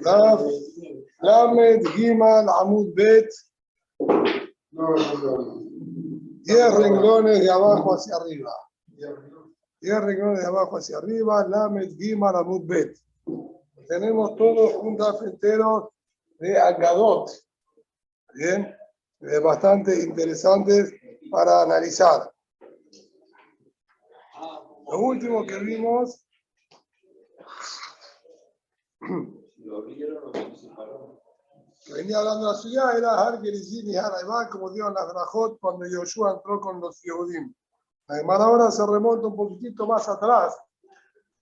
Daf, Lamed, Gimal, Amud Bet, 10 renglones de abajo hacia arriba. 10 renglones de abajo hacia arriba, Lamed, Gimal, Amud Bet. Tenemos todos un daf entero de Agadot, bien, bastante interesantes para analizar. Lo último que vimos, que venía hablando de la ciudad, era Har Gerizim y Har Aimán, como dieron las Brajot cuando Yoshua entró con los Yehudim. Además, ahora se remonta un poquitito más atrás.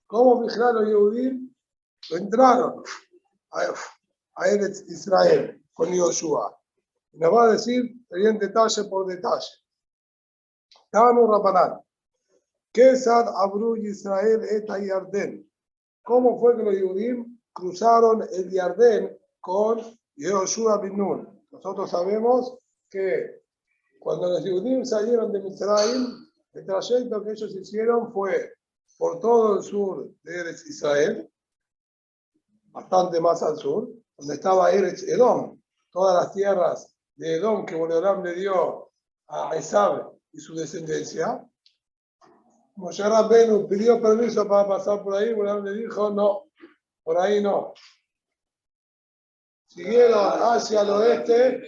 ¿Cómo fijaron los Yehudim? Entraron a Eretz Israel con Yoshua. Y nos va a decir, bien detalle por detalle. Tanu Rabanán. Kesad Abru Israel et Yarden. ¿Cómo fue que los Yehudim cruzaron el Yardén con Yoshua bin Nun? Nosotros sabemos que cuando los Yehudim salieron de Misraim, el trayecto que ellos hicieron fue por todo el sur de Eretz Israel, bastante más al sur, donde estaba Eretz Edom, todas las tierras de Edom que Boreolam le dio a Esab y su descendencia. Moshe Rabbenu pidió permiso para pasar por ahí, Boreolam le dijo, no, por ahí no. Siguieron hacia el oeste,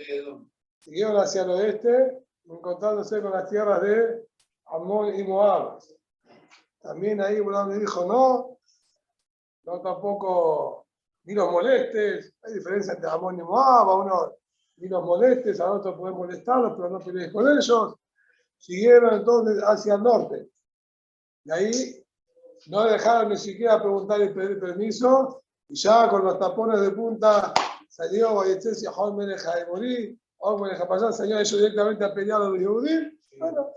encontrándose con las tierras de Amón y Moab. También ahí Boreolam le dijo, no tampoco, ni los molestes. Hay diferencia entre Amón y Moab, a uno ni los molestes, a otros pueden molestarlos, pero no pelees con ellos. Siguieron entonces hacia el norte. Y ahí no dejaron ni siquiera preguntar y pedir permiso, y ya con los tapones de punta salió Vayetze Sihon Melech Haemorí, Og Melech Hapayán, salió ellos directamente a pelear a los Yehudim. Bueno,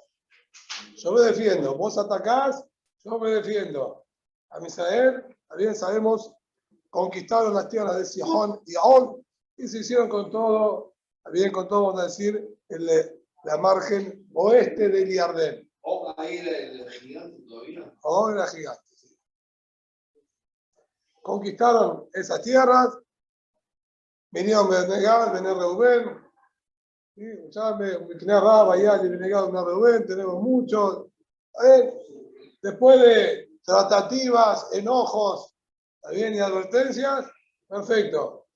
yo me defiendo, vos atacás, yo me defiendo. A Misael, también sabemos, conquistaron las tierras de Sihon y Og, y se hicieron con todo, vamos a decir, la margen oeste del Yardén. ¿Og ahí el gigante todavía? Og era gigante, sí. Conquistaron esas tierras, vinieron Benegal, Bener Reubén, ya me tenía Raba, ya y Benegal, Bener Reubén, tenemos muchos. Después de tratativas, enojos, también y advertencias, perfecto.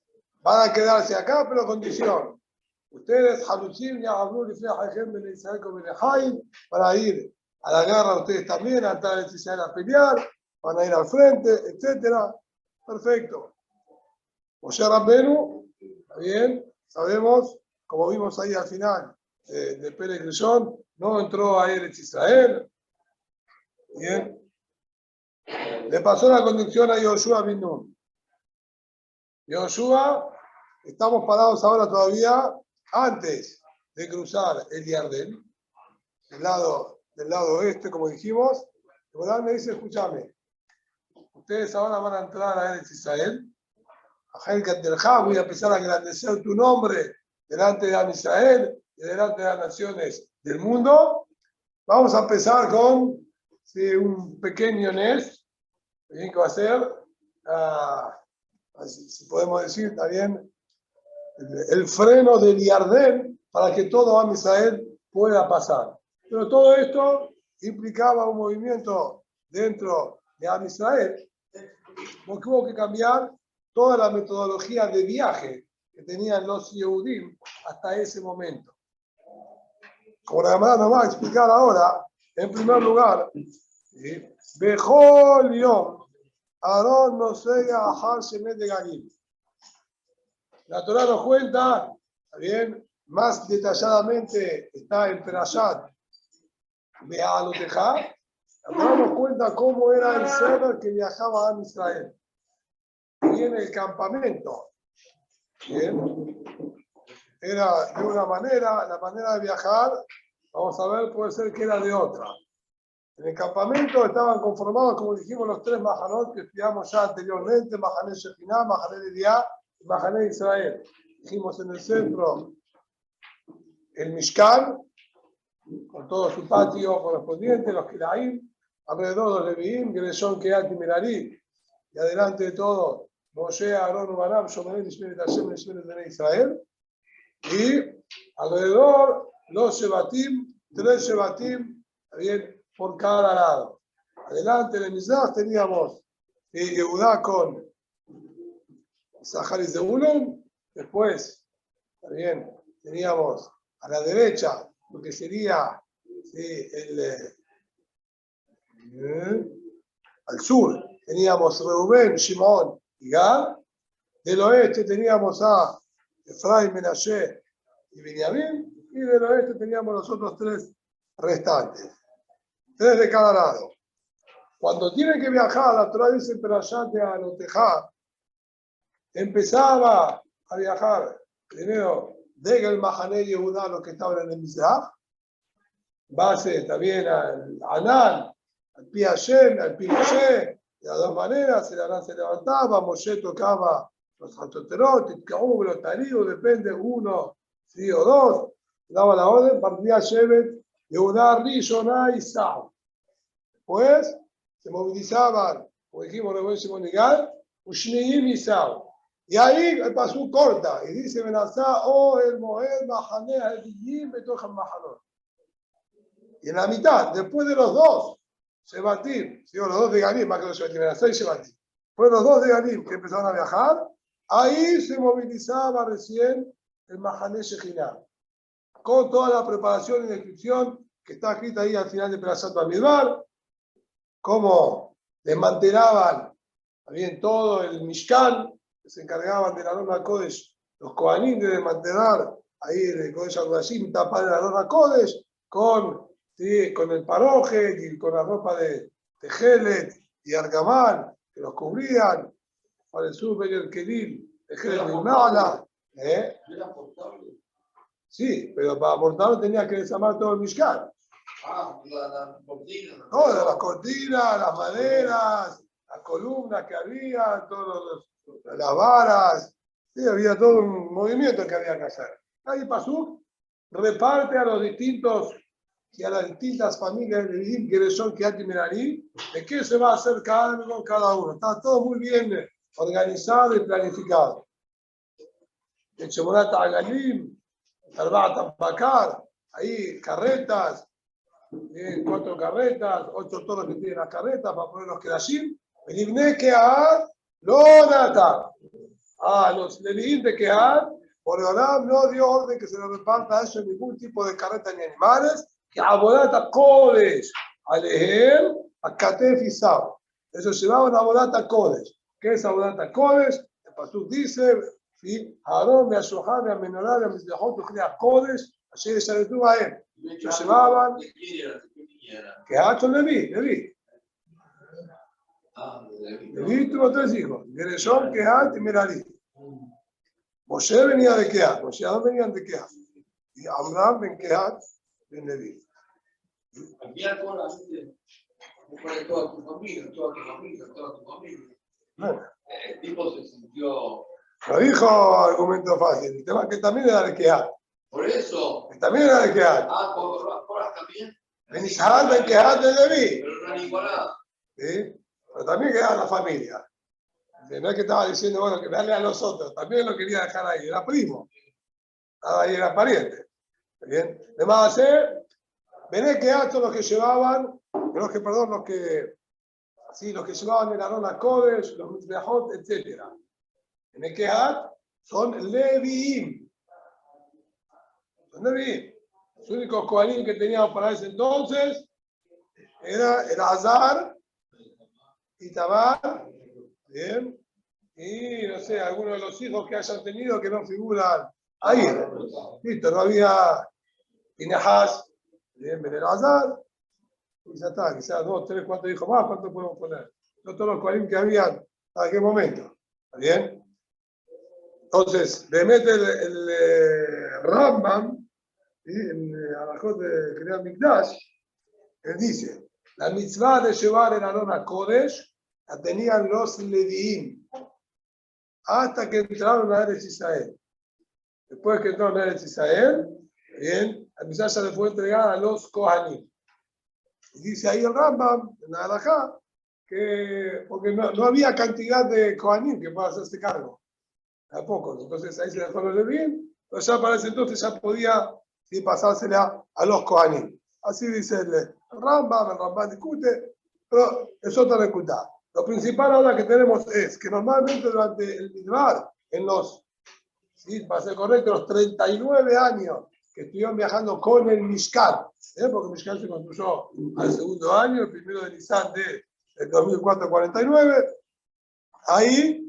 Van a quedarse acá, pero condición. Ustedes, Haluchim, ya habló para ir a la guerra, ustedes también, a entrar en Israel a pelear, van a ir al frente, etc. Perfecto. Moshe Rabbenu, está bien, sabemos, como vimos ahí al final de Pérez Grishon, no entró a Eretz Israel. Bien. Le pasó la conducción a Yoshua bin Nun. Yoshua, estamos parados ahora todavía antes de cruzar el Yardén, del lado oeste, como dijimos. El Boreolam me dice, escúchame, ustedes ahora van a entrar a Eretz Israel, voy a empezar a engrandecer tu nombre delante de Israel y delante de las naciones del mundo. Vamos a empezar con un pequeño Nes, que va a ser, si podemos decir también, el freno del Yardén para que todo Am Israel pueda pasar. Pero todo esto implicaba un movimiento dentro de Am Israel, porque hubo que cambiar toda la metodología de viaje que tenían los Yehudim hasta ese momento. Como la hermana nos va a explicar ahora, en primer lugar, Bejol Yom, Aarón no sea Ahar Shemet de Galil. La Torah nos cuenta, bien, más detalladamente está en Perashat Be'alotejá. La Torah nos cuenta cómo era el ser que viajaba a Israel. Y en el campamento, bien, era de una manera, la manera de viajar, vamos a ver, puede ser que era de otra. En el campamento estaban conformados, como dijimos, los tres Mahanot que estudiamos ya anteriormente, Mahané Shekinah, Mahané Eliá y Mahané Israel. Dijimos en el centro el Mishkan, con todo su patio correspondiente, los Kilaim, alrededor de los Leviim, Gereshon, Kehat y Merari, y adelante de todo Moshe, Aarón, Ubanam, Shomerem, Nishmeret Hashem, Nishmeret Bnei Israel. Y alrededor los Shebatim, 3 Shebatim, bien, por cada lado. Adelante en el Mizrach teníamos Yehudá con Sahar y Zebulun. Después, también teníamos a la derecha lo que sería al sur, teníamos Reubén, Shimón y Gad. Del oeste teníamos a Efraín, Menashe y Benjamín. Y del oeste teníamos los otros 3 restantes. 3 de cada lado. Cuando tienen que viajar, la Torah dice en Perashat de Anotejá, empezaba a viajar primero desde el Mahané Yehudá, los que estaban en el Mizrach, base también al Anán, al Pi Hashem, al Pi Moshe. De las 2 maneras, el Anán se levantaba, Moshe tocaba los Hatoterot, los Tarigos, depende, 1, sí o 2, daba la orden, partía Shevet, Yehudá, Rishonah y Sao. Después se movilizaban, como dijimos, Reubén, Shimón y Gad, Ushneim y Sao. Y ahí el pasú corta y dice: Benazá, oh, el Moed, Mahané, Adiyim, Betoja Mahanot. Y en la mitad, después de los 2 Shebatim, los 2 de Galim, más que los Shebatim, eran 6 Shebatim, fueron los 2 de Galim que empezaron a viajar, ahí se movilizaba recién el Mahané Shejinah, con toda la preparación y descripción que está escrita ahí al final de Perashat Bamidbar, cómo desmantelaban también todo el Mishkan, que se encargaban del Aron HaKodesh, los Kohanim, de desmantelar ahí el Kodesh HaKodashim, tapar el Aron HaKodesh con el paroje y con la ropa de Tejelet y Argamán, que los cubrían, para el Super y el Kelim, Tejelet y Mala. ¿Era portable? Sí, pero para portarlo tenía que desarmar todo el Mishkan. La cortina. Todas las cortinas, las maderas, las columnas que había, las varas, sí, había todo un movimiento que había que hacer. Ahí Pasuk reparte a los distintos y a las distintas familias de Levín, que son Kehat y Merari, de qué se va a hacer cada uno. Está todo muy bien organizado y planificado. El Shemonat Agalim, Arbat Bakar, ahí carretas, 4 carretas, 8 toros que tienen las carretas para poner los Kedashim. El Ibne Kehat, lo nata. A los Levín de Kehat, por Olam no dio orden que se le reparta a ellos ningún tipo de carreta ni animales, que Abodata Kodesh, Alehem, a Katef y Sab. Ellos llevaban Abodata Kodesh. ¿Qué es Abodata Kodesh? El Pasuk dice: Aarón, Meashohan, Menorá, Mizlejot, Ujnea Kodesh, ayer se detuvo a él. Ellos llevaban. Que ha hecho Leví. Leví tuvo 3 hijos: Gereshón, Kehat y Merari. Moshe venía de Kehat, Moshe y Aarón venían de Kehat. Y Amram ben Kehat ben Leví. Había toda la gente, toda tu familia. Bueno. El tipo se sintió. Lo dijo argumento fácil. El tema es que también era de Kehat. Por eso. Que también era de Kehat. Por también. Ben Ishahar ben Kehat de Leví. Pero no era igual. ¿Sí? Pero también quedaba la familia. No es que estaba diciendo, bueno, que darle a los otros. También lo quería dejar ahí. Era primo. Estaba ahí, era pariente. ¿Bien? De más hacer. Vené que son los que llevaban, los que llevaban el Aarón HaKodesh, los Mitzvahot, etc. Vené que son Leviim. Son Leviim. Los únicos Kohanim que teníamos para ese entonces era el Azar, Itamar, bien, y no sé, algunos de los hijos que hayan tenido que no figuran ahí. Listo, no había Pinahas. Bien, Ben Elazar, y ya está, quizás 2, 3, 4 hijos más, ¿cuánto podemos poner? No todos los Kohanim que habían, ¿a qué momento? ¿Está bien? Entonces, le mete el Rambam, ¿sí? En Alajot de Kriyat Mikdash, él dice: la mitzvah de llevar el Aarón HaKodesh la tenían los Leviim, hasta que entraron a Eretz Israel. Después que entraron a Eretz Israel, bien, la mitzvah ya le fue entregada a los Kohanim. Y dice ahí el Rambam, en la Halajá, porque no había cantidad de Kohanim que pueda hacerse cargo. A pocos. Entonces ahí se dejó los Levín, pero ya para ese entonces ya podía pasársela a los Kohanim. Así dice el Rambam discute, pero es otra dificultad. Lo principal ahora que tenemos es que normalmente durante el Midbar, en los, para ser correcto, los 39 años que estuvieron viajando con el Mishkan, porque el Mishkan se construyó al segundo año, el primero de Nisan del 2449, ahí,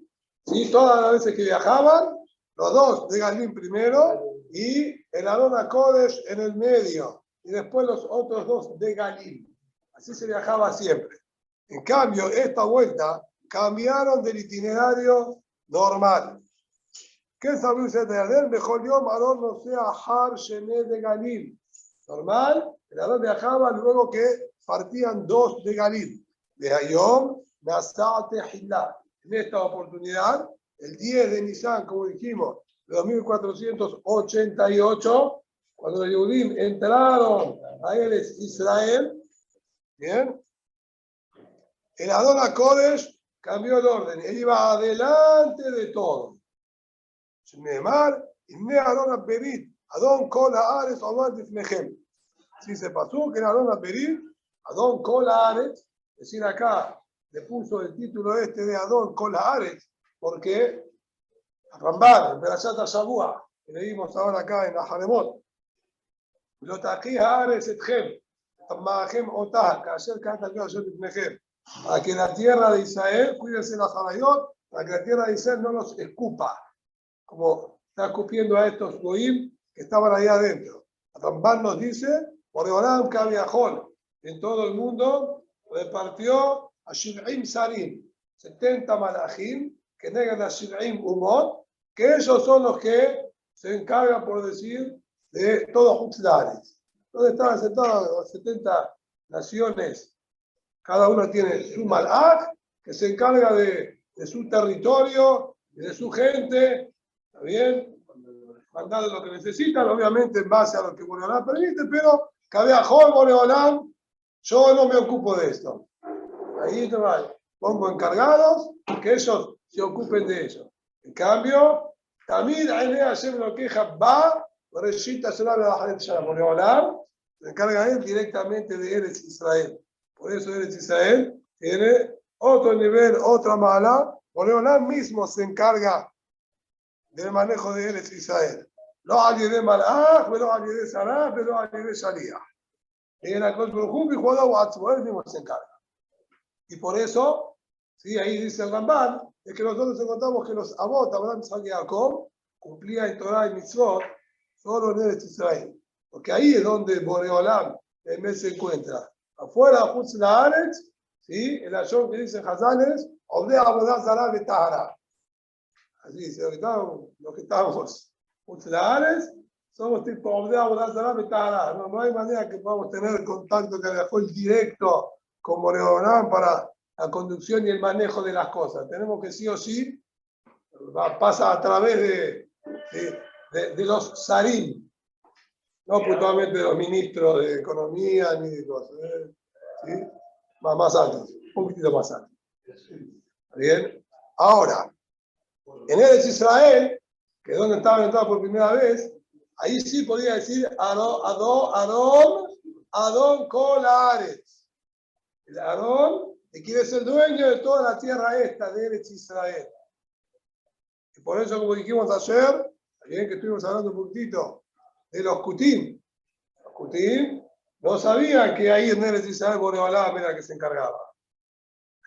todas las veces que viajaban, los dos de Galín primero y el Aarón HaKodesh en el medio, y después los otros dos de Galín. Así se viajaba siempre. En cambio, esta vuelta cambiaron del itinerario normal. ¿Qué sabe usted de Adel? Mejor yo, Aarón no sea Har Shené de Galín. Normal, el Aarón viajaba luego que partían dos de Galín. De Hayom, Nasate Hilá. En esta oportunidad, el 10 de Nisan, como dijimos, de 2488, cuando los Yehudim entraron a Eretz Israel, bien, el Aarón HaKodesh cambió el orden, él iba adelante de todo. Shneemar, Inne Aarón HaBerit, Adon Kol Haaretz Omar Difnechem. Si se pasó que el Aarón HaBerit, Adon Kol Haaretz, es decir, acá le puso el título de Adon Kol Haaretz, porque Rambam, en Perashat HaShavua, que leímos ahora acá en la Haremot, Lo Taqi Haaretz Etchem, Tammahem Otah, Kasher Kata Kasher Difnechem. Para que la tierra de Israel, cuídense las harayot, para que la tierra de Israel no los escupa, como está escupiendo a estos goim que estaban ahí adentro. Rambam nos dice, por Oram Kaviahol, en todo el mundo repartió a Shiv'im Sarim, 70 malachim, que negan a Shiv'im Umot, que ellos son los que se encargan, por decir, de todos los Hutzlares. ¿Dónde estaban sentados las 70 naciones? Cada uno tiene su malach, que se encarga de su territorio y de su gente, ¿está bien? Mandar lo que necesitan, obviamente en base a lo que Boreolam permite, pero Kaviahol Boreolam, yo no me ocupo de esto. Ahí te va, pongo encargados que ellos se ocupen de eso. En cambio, también Aine Hashem lo queja, va, Reshita Shalom Aharet Shalom, Boreolam se encarga él directamente de Eretz Israel. Por eso Eretz Israel tiene otro nivel, otra mala. Boreolam mismo se encarga del manejo de Eretz Israel. Lo ayudé malach, lo ayudé sarah, lo ayudé shaliach. Y en la cosa del Jumbi, él mismo se encarga. Y por eso, sí, ahí dice el Rambam, es que nosotros encontramos que los Avot, Abraham, Isaac y Jacob, cumplían en Torah y Mitzvot solo en Eretz Israel. Porque ahí es donde Boreolam se encuentra. Afuera, Jutz Laaretz, ¿sí? El ayón que dice Hazales, Obde Abodá Zará Betahara. Así dice, los que estamos Jutz Laaretz, somos tipo Obde Abodá Zará Betahara. No hay manera que podamos tener contacto el directo con Boreolam para la conducción y el manejo de las cosas. Tenemos que sí o sí, pasa a través de los Sarim. No puntualmente de los ministros de Economía ni de cosas. ¿Sí? Más altos, un poquitito más altos. ¿Bien? Ahora, en Eretz Israel, que es donde estaban entrados por primera vez, ahí sí podía decir Adon Kol Haaretz. El Aarón, que quiere ser dueño de toda la tierra esta de Eretz Israel. Y por eso, como dijimos ayer, bien que estuvimos hablando un poquitito de los Kutim. Los Kutim no sabían que ahí en Eretz Israel Boreolam era que se encargaba.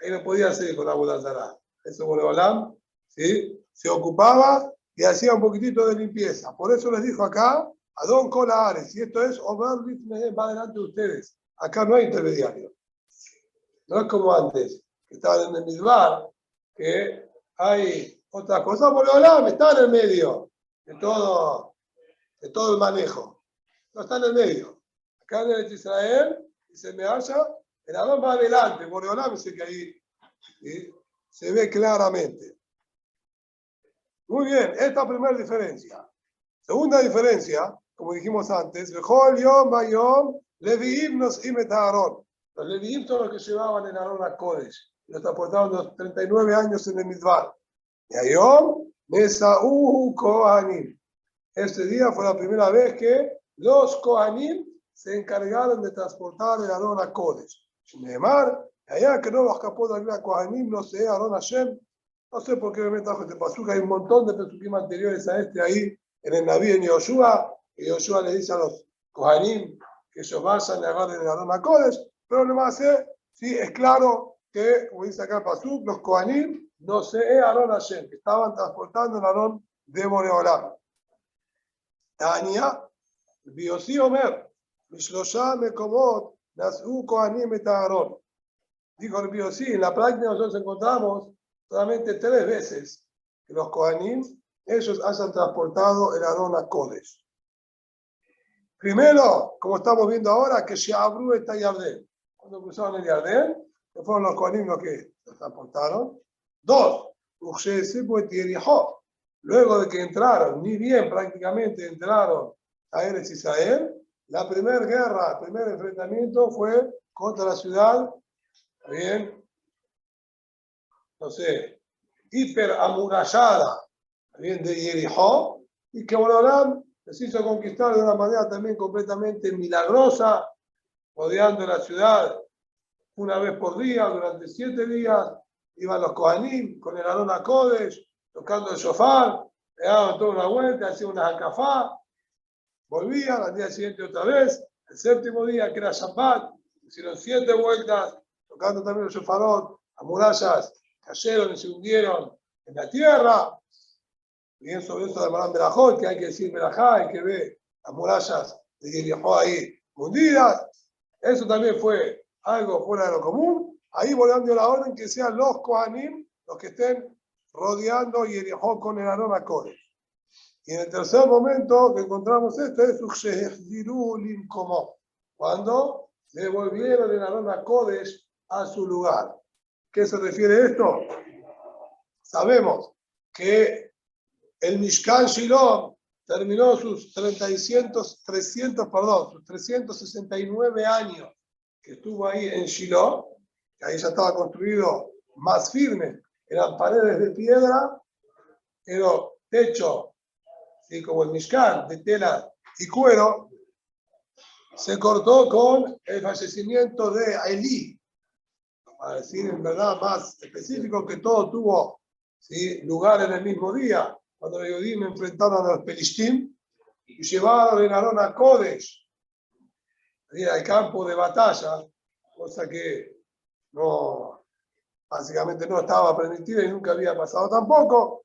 Ahí no podía hacer con Avodat Zará. Eso Boreolam, ¿sí? Se ocupaba y hacía un poquitito de limpieza. Por eso les dijo acá, Adon Kol Haaretz. Y esto es Omer Lifnehem, va delante de ustedes. Acá no hay intermediario. No es como antes, que estaban en el Midbar, que hay otras cosas. Boreolam está en el medio de todo el manejo. No está en el medio. Acá en el Israel, y se me halla, el Adón va adelante. Boreolam dice que ahí, ¿sí? Se ve claramente. Muy bien, esta primera diferencia. Segunda diferencia, como dijimos antes, Bechol Yom Bayom Leviim Nosim et Aarón. Los Leviim son los que llevaban el Aarón HaKodesh. Lo transportaron los 39 años en el Midbar. Y Ayom, Mesaú Kohanim. Este día fue la primera vez que los Kohanim se encargaron de transportar el Arón a Kodesh. Neymar, allá que no los escapó de la Kohanim, no sé, Arón Hashem. No sé por qué me trajo este pasuk. Hay un montón de pesukim anteriores a este ahí en el Naví en Yoshua. Y Yoshua le dice a los Kohanim que ellos vayan y agarren el Arón a Kodesh. Pero lo más sí, es claro que, como dice acá el pasuk, los Kohanim no sé, Arón Hashem, que estaban transportando el Arón de Boreolam. Tania, Biosí Omer, Mishlosha Mekomot, Nasú Kohanim et Aarón. Dijo el Biosí, en la práctica nosotros encontramos solamente 3 veces que los Kohanim, ellos hayan transportado el Arón a Kodesh. Primero, como estamos viendo ahora, que Sheabru está Yardén. Cuando cruzaron el Yardén, que fueron los Kohanim los que lo transportaron. 2, luego de que entraron, ni bien prácticamente entraron a Eretz Israel, la primera guerra, el primer enfrentamiento fue contra la ciudad, bien, no sé, hiperamurallada, bien, de Jericó, y que Boreolam les hizo conquistar de una manera también completamente milagrosa, rodeando la ciudad una vez por día, durante 7 días. Iban los Kohanim con el Arón a Kodesh, tocando el shofar, le daban toda una vuelta, hacían una hakafá, volvían al día siguiente otra vez, el 7º día, que era Shabbat, hicieron 7 vueltas, tocando también el shofarot, las murallas cayeron y se hundieron en la tierra. Bien sobre eso de Marán Berajot, que hay que decir Berajá, hay que ver las murallas de Jericó ahí hundidas. Eso también fue algo fuera de lo común. Ahí volando la orden que sean los Kohanim los que estén rodeando Jericó con el Arón a Kodesh. Y en el tercer momento que encontramos esto es cuando devolvieron el Arón a Kodesh a su lugar. ¿Qué se refiere a esto? Sabemos que el Mishkan Shiloh terminó sus 369 años que estuvo ahí en Shiloh, que ahí ya estaba construido más firme, eran paredes de piedra, pero techo, ¿sí? Como el Mishkan, de tela y cuero, se cortó con el fallecimiento de Elí, para decir en verdad más específico que todo tuvo, ¿sí?, lugar en el mismo día, cuando los Yehudim enfrentaron a los Pelishtim y llevaron el Arón a Kodesh, al campo de batalla, cosa que no, básicamente no estaba permitida y nunca había pasado tampoco.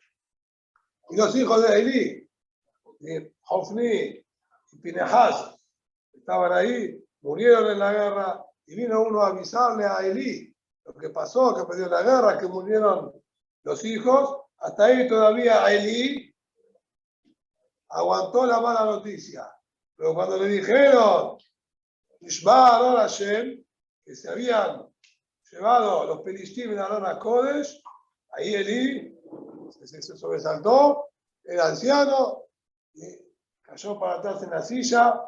Y los hijos de Elí, Hofni y Pinehas, estaban ahí, murieron en la guerra, y vino uno a avisarle a Elí lo que pasó, que perdió la guerra, que murieron los hijos. Hasta ahí todavía Elí aguantó la mala noticia. Pero cuando le dijeron Ishba Arón Hashem, que se habían llevado los Pelishtim en Arón a Kodesh, ahí Elí se sobresaltó, era anciano, y cayó para atrás en la silla,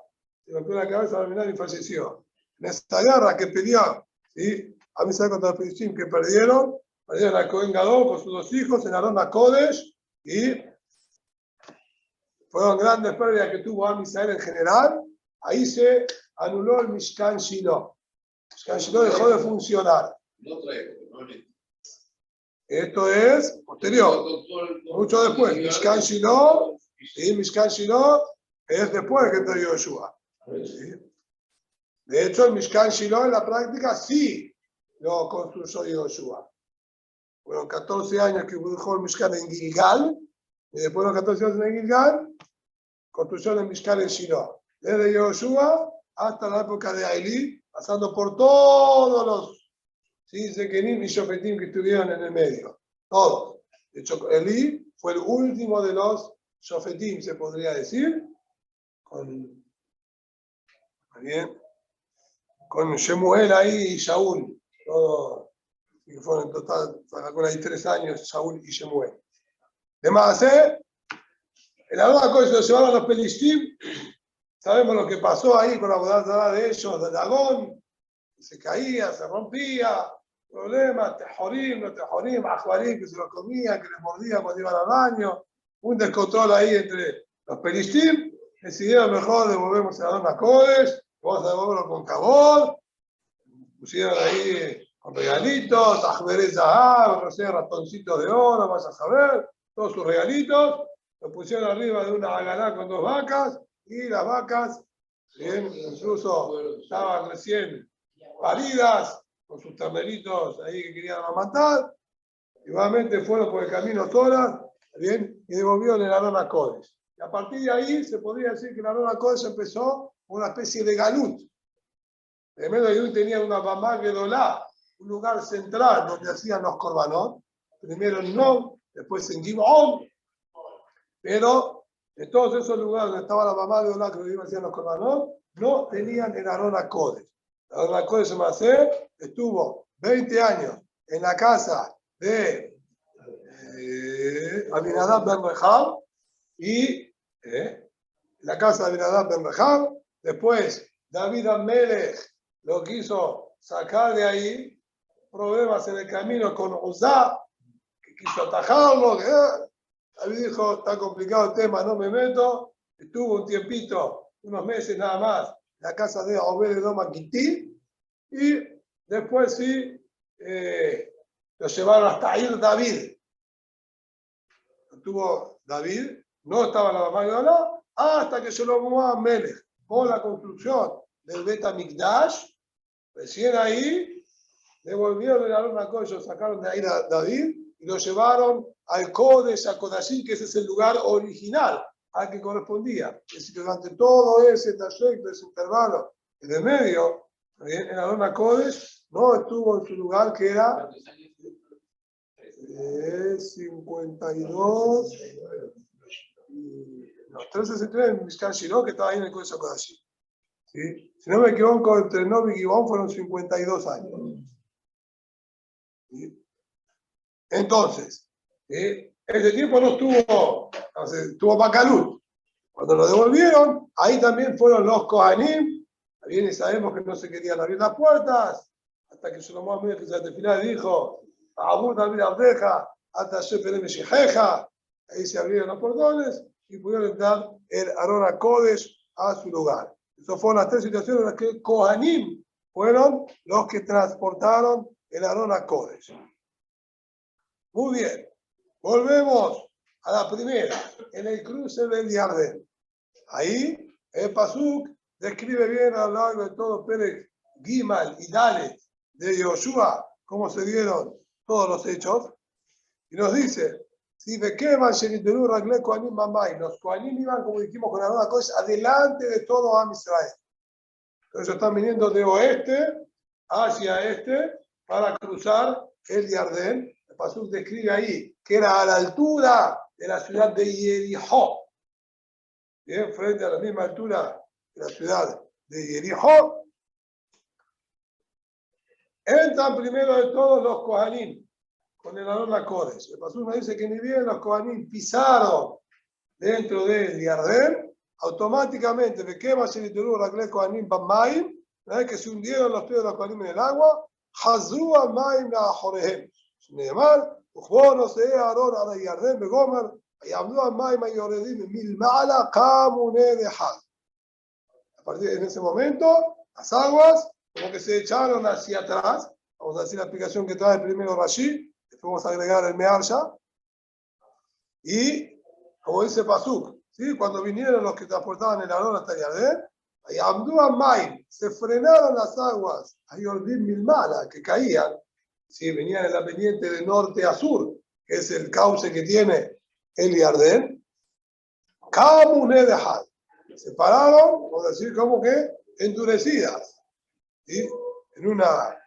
se golpeó la cabeza al final y falleció. En esta guerra que peleó, ¿sí?, a Misrael contra los Pelishtim, que perdieron a Cohen Gadol con sus 2 hijos en Arón a Kodesh, y fueron grandes pérdidas que tuvo Am Israel en general. Ahí se anuló el Mishkan Shiloh. El Mishkan Shiloh dejó de funcionar. Esto es posterior, mucho después. Mishkan Shiloh, ¿sí?, Mishkan Shiloh es después que entró Yoshua. ¿Sí? De hecho, el Mishkan Shiloh en la práctica sí lo construyó Yoshua. Fueron 14 años que dejó el Mishkan en Gilgal, y después de los 14 años en Gilgal, construyeron el Mishkan en Shiloh. Desde Yoshua hasta la época de Elí, pasando por todos los, ¿sí?, Zekenim y Shofetim que estuvieron en el medio. Todos. De hecho, Elí fue el último de los Shofetim, se podría decir, con Shemuel ahí y Shaul. Todo, que fueron en total, con ahí 3 años, Shaul y Shemuel. Además, el Arón a Kodesh lo llevaron a los Pelishtim. Sabemos lo que pasó ahí con la bodazara de ellos, de Dagón, se caía, se rompía, problemas, tejorim, no tejorim, ajuarim, que se los comían, que les mordían cuando iban al baño, un descontrol ahí entre los pelishtim, decidieron mejor devolvemos a Adón Kodesh, vamos a devolverlo con cabod, pusieron ahí con regalitos, ajberez zahab, no sé, ratoncitos de oro, vas a saber, todos sus regalitos, lo pusieron arriba de una haganá con 2 vacas, y las vacas, bien, incluso estaban recién paridas, con sus terneritos ahí que querían amamantar, igualmente fueron por el camino solas, bien, y devolvieron el Arón a Kodesh. Y a partir de ahí se podría decir que el Arón a Kodesh empezó una especie de galut. En medio de tenía una mamá gedolá, un lugar central donde hacían los korbanot, primero en Nom, después en Gibón, pero en todos esos lugares donde estaba la mamá gedolá que hacían los korbanot, no tenían el Arón a Kodesh. El Arón a Kodesh Masé estuvo 20 años en la casa de Aminadab ben Rehab y la casa de Aminadab ben Rehab. Después David Amelech lo quiso sacar de ahí, problemas en el camino con Uzá, que quiso atajarlo. David dijo, está complicado el tema, no me meto. Estuvo un tiempito, unos meses nada más, en la casa de Obed-Edom Gittí, y después sí, lo llevaron hasta Ir David. Estuvo David, no estaba la mamá de Adán, hasta que se lo tomó a Melech, con la construcción del Bet HaMikdash. Recién ahí devolvieron el Arón a Kodesh, sacaron de ahí a David y lo llevaron al Kodesh, a Kodashim, que ese es el lugar original al que correspondía. Es decir, que durante todo ese trayecto, ese intervalo de medio, el Arón a Kodesh no estuvo en su lugar, que era 52, los 363 en Mishkan Shiloh, que estaba ahí en el Kodesh HaKodashim. ¿Sí? Si no me equivoco, entre Nob y Gibón fueron 52 años. ¿Sí? Entonces, ese tiempo no estuvo Bacalut. Cuando lo devolvieron, ahí también fueron los Kohanim. Bien, y sabemos que no se querían abrir las puertas, hasta que Shlomo Amelech al final dijo, Abud David Abdeja, hasta Sheperem Shejeja. Ahí se abrieron los portones y pudieron entrar el Arón a Kodesh a su lugar. Esas fueron las 3 situaciones en las que Kohanim fueron los que transportaron el Arón a Kodesh. Muy bien, volvemos a la primera, en el cruce del Yardén. Ahí el Pasuk describe bien a lo largo de todo Pérez, Gimal y Dalet de Yoshua cómo se dieron todos los hechos. Y nos dice, si los Kohanim iban, como dijimos con Arón a Kodesh, adelante de todo Am Israel. Entonces están viniendo de oeste hacia este para cruzar el Yardén. El Pasuk describe ahí que era a la altura de la ciudad de Jericó. Bien, frente a la misma altura de la ciudad de Jericó. Entran primero de todos los Kohanim con el Arón a Kodesh. El Pasuk nos dice que ni bien los Kohanim pisaron dentro del Yardén, automáticamente me quema si le Kohanim Bamaim, una vez que se hundieron los pies de los Kohanim en el agua, Hazru Amaim la Jorehem. Neymar, Ujbono se Aarón a la Yardén de Gomer, y Amdu Amaim a Yoredim Milmala Kamune de Had. A partir de ese momento, las aguas como que se echaron hacia atrás. Vamos a decir la explicación que trae primero Rashi, después vamos a agregar el Mearsha. Y como dice Pasuk, ¿sí? Cuando vinieron los que transportaban el Arón hasta el Yardén, y Amdu Amaim, se frenaron las aguas, a Yordim Milmala, que caían, ¿sí? Venían en la pendiente de norte a sur, que es el cauce que tiene el Yardén. Kamune de Had. Se pararon, vamos a decir, como que endurecidas, ¿sí? En una,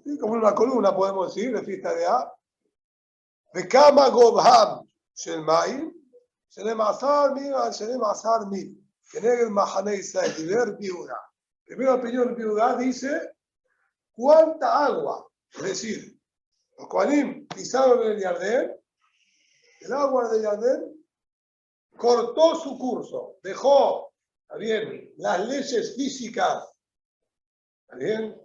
¿sí? Como en una columna, podemos decir, de fiesta de A. וכמה גובהם של מים, שלם 10 מיל על שלם 10 מיל, כנגד מחנה ישראל, דיבר ביהודה. Primera opinión de Biudá dice, ¿cuánta agua? Es decir, los Kohanim pisaron en el Yardén, el agua del Yardén cortó su curso, dejó, ¿está bien?, las leyes físicas, ¿está bien?,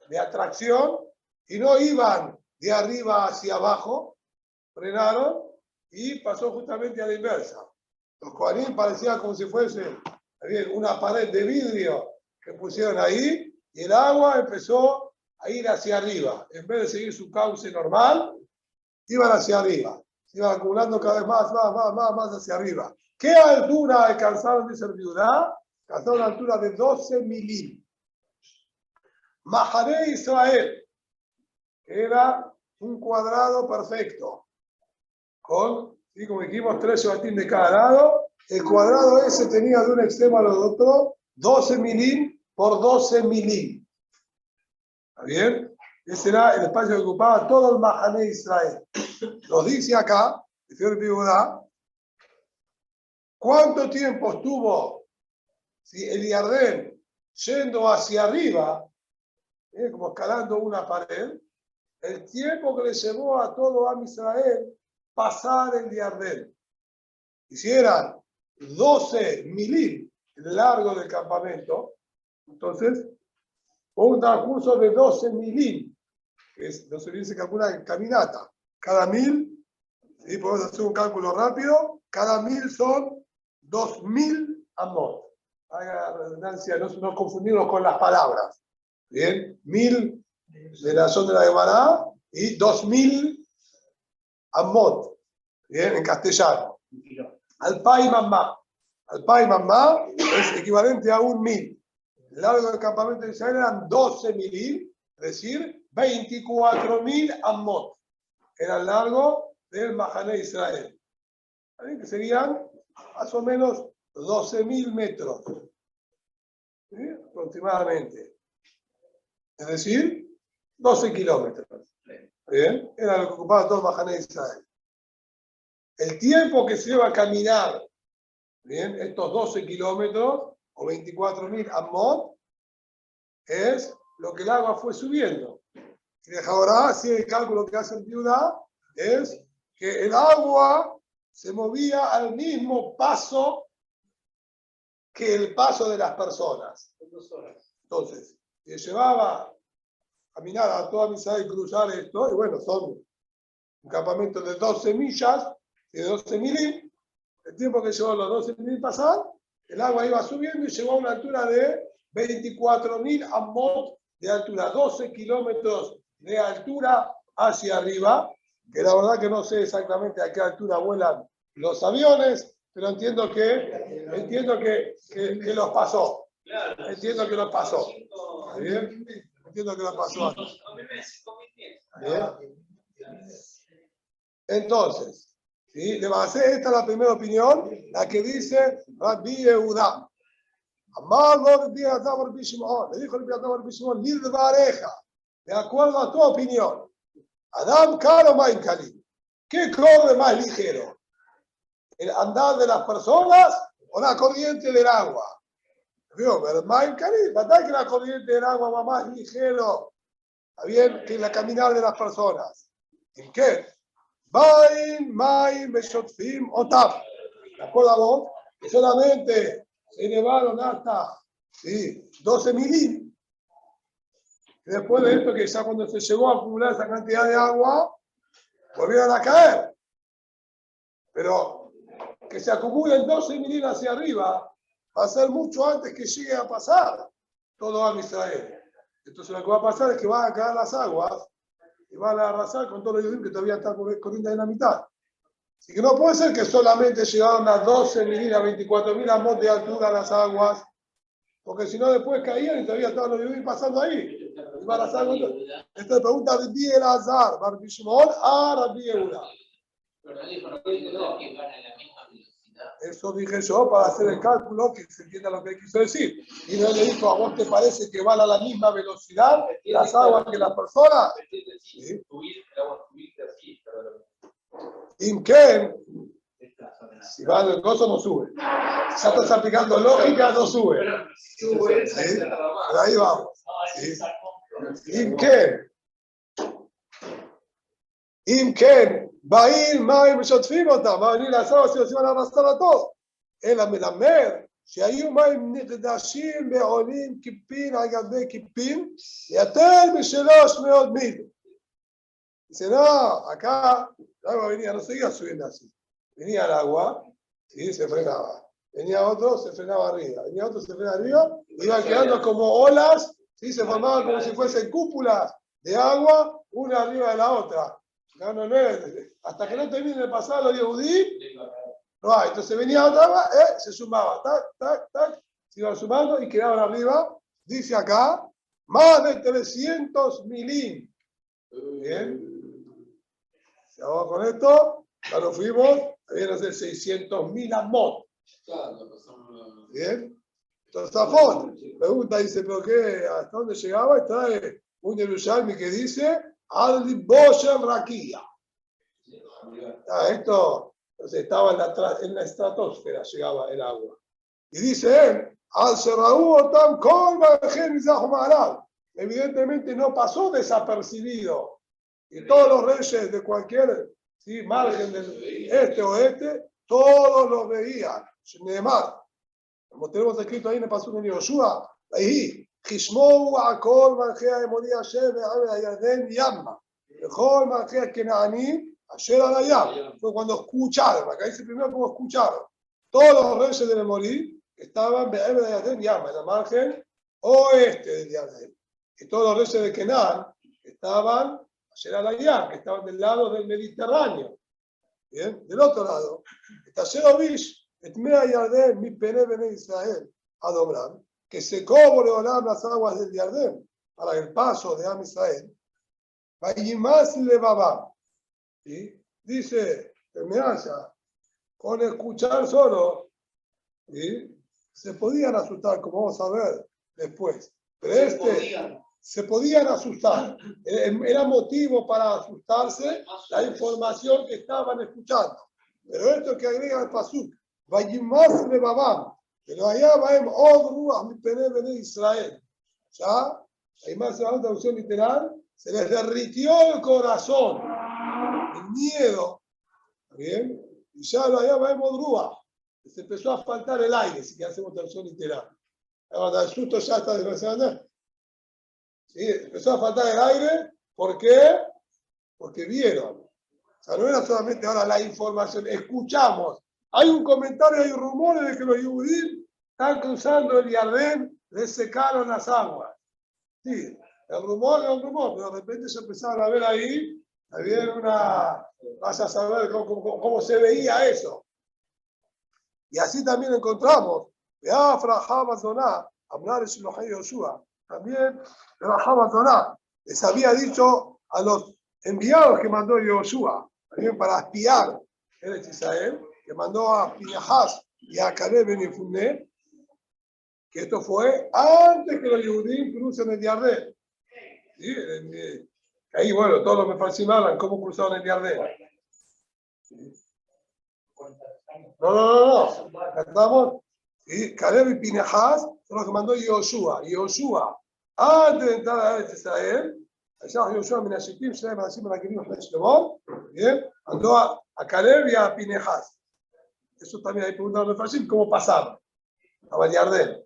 de atracción y no iban de arriba hacia abajo, frenaron y pasó justamente a la inversa. Los Kohanim parecía como si fuese una pared de vidrio que pusieron ahí y el agua empezó a ir hacia arriba. En vez de seguir su cauce normal, iban hacia arriba. Se iban acumulando cada vez más hacia arriba. ¿Qué altura alcanzaron de esa ciudad? Alcanzaron una altura de 12 milim. Mahané Israel era un cuadrado perfecto, con, ¿sí? Como dijimos, 3 shebatim de cada lado. El cuadrado ese tenía de un extremo al otro 12 milim por 12 milim. ¿Está bien? Ese era el espacio que ocupaba todo el Mahané Israel. Nos dice acá, el señor Pibudá, ¿cuánto tiempo estuvo el Yardén yendo hacia arriba, como escalando una pared? El tiempo que le llevó a todo Am Israel pasar el Yardén. Hicieran 12 milim el largo del campamento, entonces, un transcurso de 12 milim, que es, no se dice calcula en caminata. Cada 1000, ¿sí? Podemos hacer un cálculo rápido, cada 1000 son 2000 amot. Haga la redundancia, no confundirnos con las palabras. Bien, 1000 de la zona de la Gemara y 2000 amot. Bien, en castellano. Alpay mamá. Alpay mamá es equivalente a 1000. El largo del campamento de Israel eran 12 milim, es decir, 24.000 amot. Era el largo del Mahané Israel. ¿Saben? Que serían más o menos 12.000 metros. ¿Sí? Aproximadamente. Es decir, 12 kilómetros. ¿Bien? Era lo que ocupaba todo el Mahané Israel. El tiempo que se lleva a caminar, ¿bien? Estos 12 kilómetros o 24.000 amot es lo que el agua fue subiendo. Y de ahora, si el cálculo que hace el Piudá es que el agua se movía al mismo paso que el paso de las personas. Entonces, se llevaba a caminar a toda Misael y cruzar esto, y bueno, son un campamento de 12 millas, de 12 milim. El tiempo que llevó los 12 milim pasar, el agua iba subiendo y llegó a una altura de 24.000 amot de altura, 12 kilómetros de altura hacia arriba, que la verdad que no sé exactamente a qué altura vuelan los aviones, pero entiendo que los pasó. Entiendo que los pasó. ¿Está bien? Entiendo que los pasó. ¿Bien? Entonces, ¿sí? Esta es la primera opinión, la que dice Rabbi Yehuda. Amar lo Rabbi Yehuda Rabbi Shimon. Le dijo Rabbi Yehuda Rabbi Shimon, Lidvareja, de acuerdo a tu opinión. Adam Kalo Maim Kalim. ¿Qué corre más ligero? ¿El andar de las personas o la corriente del agua? Pero Maim Kalim, ¿verdad que la corriente del agua va más ligero? ¿Está bien? Que la caminar de las personas. ¿En qué? Maim Beshotfim Otam. ¿De acuerdo a vos? Que solamente se elevaron hasta 12 milim. Después de esto, que ya cuando se llegó a acumular esa cantidad de agua, volvieron a caer. Pero que se acumulen 12 milim hacia arriba, va a ser mucho antes que llegue a pasar todo Am Israel. Entonces lo que va a pasar es que van a caer las aguas y van a arrasar con todos los judíos que todavía están corriendo en la mitad. Así que no puede ser que solamente llegaron a 12 milim, a 24.000 amot de altura las aguas, porque si no después caían y todavía estaban los judíos pasando ahí. Esta pregunta de Rabbi Elazar, Rabbi Shimon a Rabbi Yehuda. Eso dije yo para hacer el cálculo, que se entienda lo que quiso decir. Y no le dijo, ¿a vos te parece que van a la misma velocidad las aguas que las personas? ¿Sí? Imken, si va el gozo no sube. Ya estás aplicando lógica, no sube. ¿Sí? Pero ahí vamos. ¿Sí? Imken, va a ir Maim Shotfim Otam, va a venir las aguas y se van a arrastrar a todos. El Amelamer, שהיו מים נקדשים ועולים קיפין על גבי קיפין, יותר מ300 מיל. Dice, no, acá el agua venía, no seguía subiendo así. Venía el agua y se frenaba. Venía otro, se frenaba arriba. Venía otro, se frenaba arriba. Iban quedando como olas, ¿sí? Se formaban como si fuesen cúpulas de agua, una arriba de la otra. No, hasta que no termine de pasar los Yehudí, no hay. Entonces venía otra agua, se sumaba. Tac, se iban sumando y quedaban arriba. Dice acá, más de 300 milín. Bien. Vamos con esto, ya nos fuimos, debieron ser 600.000 amot. Bien. Entonces, Zafón pregunta, dice, ¿pero qué? ¿Hasta dónde llegaba? Y trae un Yerushalmi que dice, Al Boshem Rakia. Esto entonces, estaba en la estratosfera, llegaba el agua. Y dice él, Al Sheraú Otam Kol Bajem Mizrach Ma'arav. Evidentemente no pasó desapercibido. Y todos los reyes de cualquier margen del este o oeste, todos los veían. Neemar, como tenemos escrito ahí en el pasaje de Yoshua, ahí, Hishmou Akol Malchea Emori Hashem Be'amed Hayarden Yamma, Bechol Malchea Kenaani Asher Alayam. Fue cuando escucharon, acá dice primero cómo escucharon. Todos los reyes del Emorí estaban Be'amed Hayarden Yamma, en la margen oeste del Yarden. Y todos los reyes de Kenan estaban que estaban del lado del Mediterráneo. Bien, del otro lado, está Sherovish, Etmea Yardén, mi pene Bene Israel, Adobran, que secó Boreolam las aguas del Yardén para el paso de Am Israel. Vayimas Levabam. Dice, terminanza, con escuchar solo, se podían asustar, como vamos a ver después. Pero se podían asustar. Era motivo para asustarse la información que estaban escuchando. Pero esto que agrega el pasuk, Vayimas Levabam, pero allá Vaim Od Ruach Mipene Bene Israel. Ya, Vayimas Levabam, traducción literal, se les derritió el corazón, el miedo, ¿bien? Y ya allá Vaim Od Ruach, se empezó a faltar el aire, si que hacemos traducción literal. El susto ya está desgraciado. ¿Sí? Empezó a faltar el aire, ¿por qué? Porque vieron. O sea, no era solamente ahora la información, escuchamos. Hay un comentario, hay rumores de que los Yehudim están cruzando el Yardén, les secaron las aguas. Sí, el rumor era un rumor, pero de repente se empezaron a ver ahí, había vas a saber cómo se veía eso. Y así también encontramos, hablar es Yoshua. También les había dicho a los enviados que mandó Yoshua, también para espiar en Israel, que mandó a Pinehas y a Caleb ben Yefunné, que esto fue antes que los Yehudim crucen el Yardén. ¿Sí? Ahí, bueno, todos los mefarshim hablan cómo cruzaron el Yardén. No. Acá estamos. ¿Sí? Caleb y Pinehas son los que mandó Yoshua. Yoshua, antes de entrar a Israel, allá Yoshua Menashitim, Shem Menashim Menakirim, bien, mandó a Caleb y a Pinehas. Eso también hay preguntado a los mefarshim, ¿cómo pasaron? A Yardén.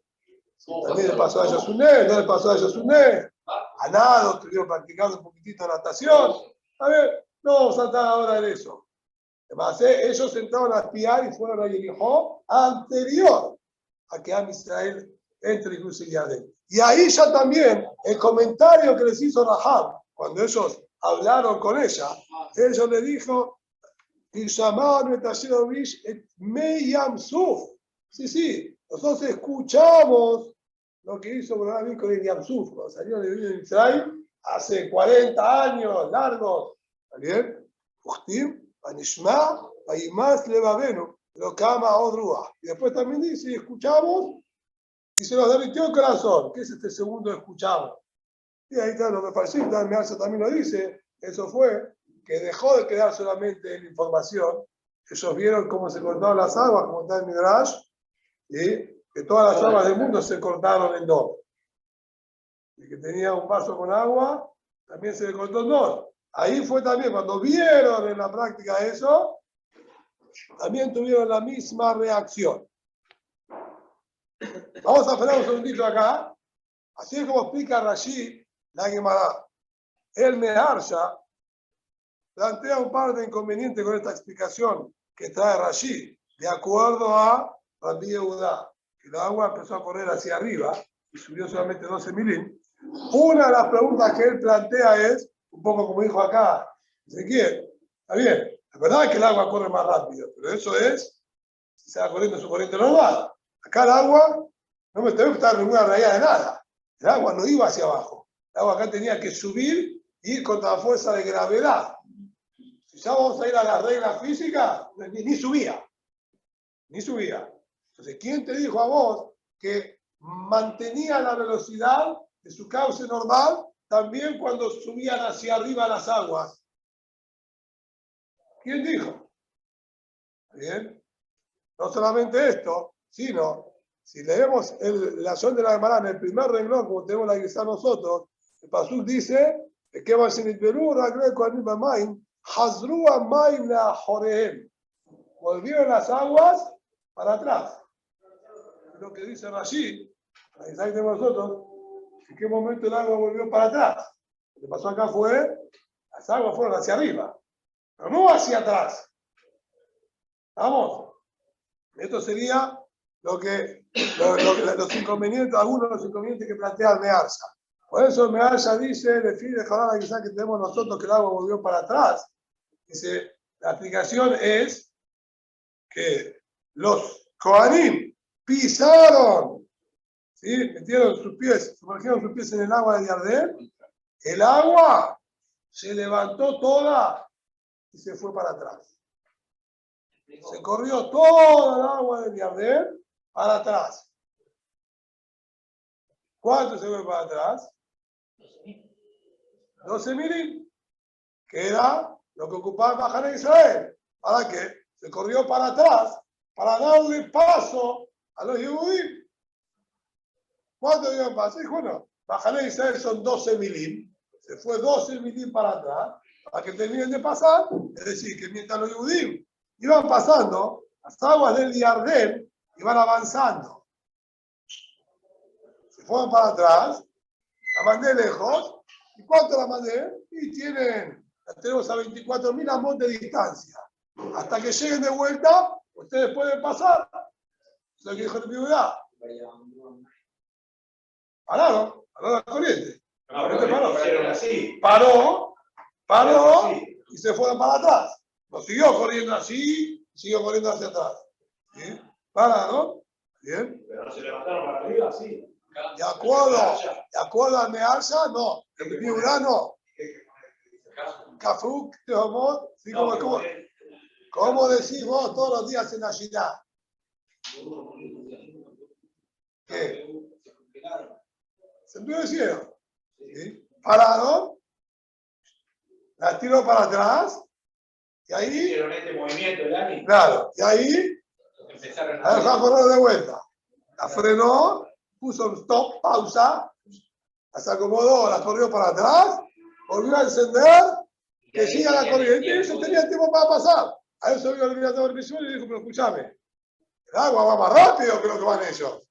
También le pasó a Yosuné, no le pasó a Yosuné. A nado, estuvieron practicando un poquitito de natación. A ver, no vamos a tratar ahora de eso. Además, ellos entraron a espiar y fueron a Jericó anterior a que Am Israel entre y cruce el Yardén. Y ahí ya también el comentario que les hizo Rahab, cuando ellos hablaron con ella, ellos le dijo, sí, nosotros escuchamos lo que hizo Abraham con el Yamsuf, cuando salió de Israel hace 40 años largos. ¿Está bien? Y después también dice, escuchamos y se nos derritió el corazón. ¿Qué es este segundo escuchamos? Y ahí está lo que Farshim también lo dice. Eso fue que dejó de quedar solamente en información. Ellos vieron cómo se cortaron las aguas, como está en Midrash, y que todas las aguas del mundo se cortaron en dos. El que tenía un vaso con agua, también se le cortó en dos. Ahí fue también, cuando vieron en la práctica eso, también tuvieron la misma reacción. Vamos a esperar un segundito acá. Así es como explica Rashi la Gemara. El Meharsha plantea un par de inconvenientes con esta explicación que trae Rashi, de acuerdo a Rabbi Yehuda, que el agua empezó a correr hacia arriba y subió solamente 12 milímetros. Una de las preguntas que él plantea es, un poco como dijo acá Ezequiel, está bien, la verdad es que el agua corre más rápido, pero eso es si se va corriendo su corriente normal. Acá el agua no me tengo que estar en ninguna realidad de nada. El agua no iba hacia abajo. El agua acá tenía que subir y ir contra la fuerza de gravedad. Si ya vamos a ir a las reglas físicas, ni subía. Ni subía. Entonces, ¿quién te dijo a vos que mantenía la velocidad de su cauce normal también cuando subían hacia arriba las aguas? ¿Quién dijo? Bien. No solamente esto, sino, si leemos la zona de la Gemara en el primer renglón, como tenemos la iglesia nosotros, el Pasuk dice que va a ser volvieron las aguas para atrás. Lo que dice Rashi, la iglesia que tenemos nosotros, en qué momento el agua volvió para atrás. Lo que pasó acá fue, las aguas fueron hacia arriba, pero no hacia atrás. ¿Vamos? Esto sería los inconvenientes, algunos de los inconvenientes que plantea el Meharsha. Por eso el Meharsha dice, le pide la quizás que tenemos nosotros que el agua volvió para atrás. Dice, la explicación es que los Kohanim pisaron, ¿sí? Metieron sus pies, sumergieron sus pies en el agua de Yardén, el agua se levantó toda y se fue para atrás. Se corrió toda el agua del Yardén para atrás. ¿Cuánto se fue para atrás? 12 milímetros, que era lo que ocupaba el Mahané Israel. ¿Para qué? Se corrió para atrás para darle paso a los Yehudim. ¿Cuánto dieron paso? Dijo, no, Mahané Israel son 12 milímetros. Se fue 12 milímetros para atrás para que terminen de pasar. Es decir, que mientras los Yehudim iban pasando, las aguas del Yardén iban avanzando. Se fueron para atrás, la mandé lejos. ¿Y cuánto la mandé? Y tenemos a 24.000 amos de distancia. Hasta que lleguen de vuelta, ustedes pueden pasar. Eso es lo que dijo el Piudá. Paró la corriente. La corriente paró y se fueron para atrás. No siguió corriendo así, siguió corriendo hacia atrás. ¿Sí? Pararon. Bien. Pero se levantaron para arriba, sí. De acuerdo al Meharsha, no. El Piudá no. Kafuk, Tehomot, ¿sí? ¿Cómo decís vos todos los días en la Shidá? ¿Qué? Se endurecieron. ¿Sí? Pararon, las tiró para atrás, y ahí. Hicieron este movimiento, Dani. Claro, y ahí. Empezaron La dejó a correr de vuelta. La frenó, puso un stop, pausa, las acomodó, las corrió para atrás, volvió a encender, que siga la corriente, y eso tenía tiempo para pasar. A eso vino el director de y dijo, pero escúchame, el agua va más rápido que lo que van ellos.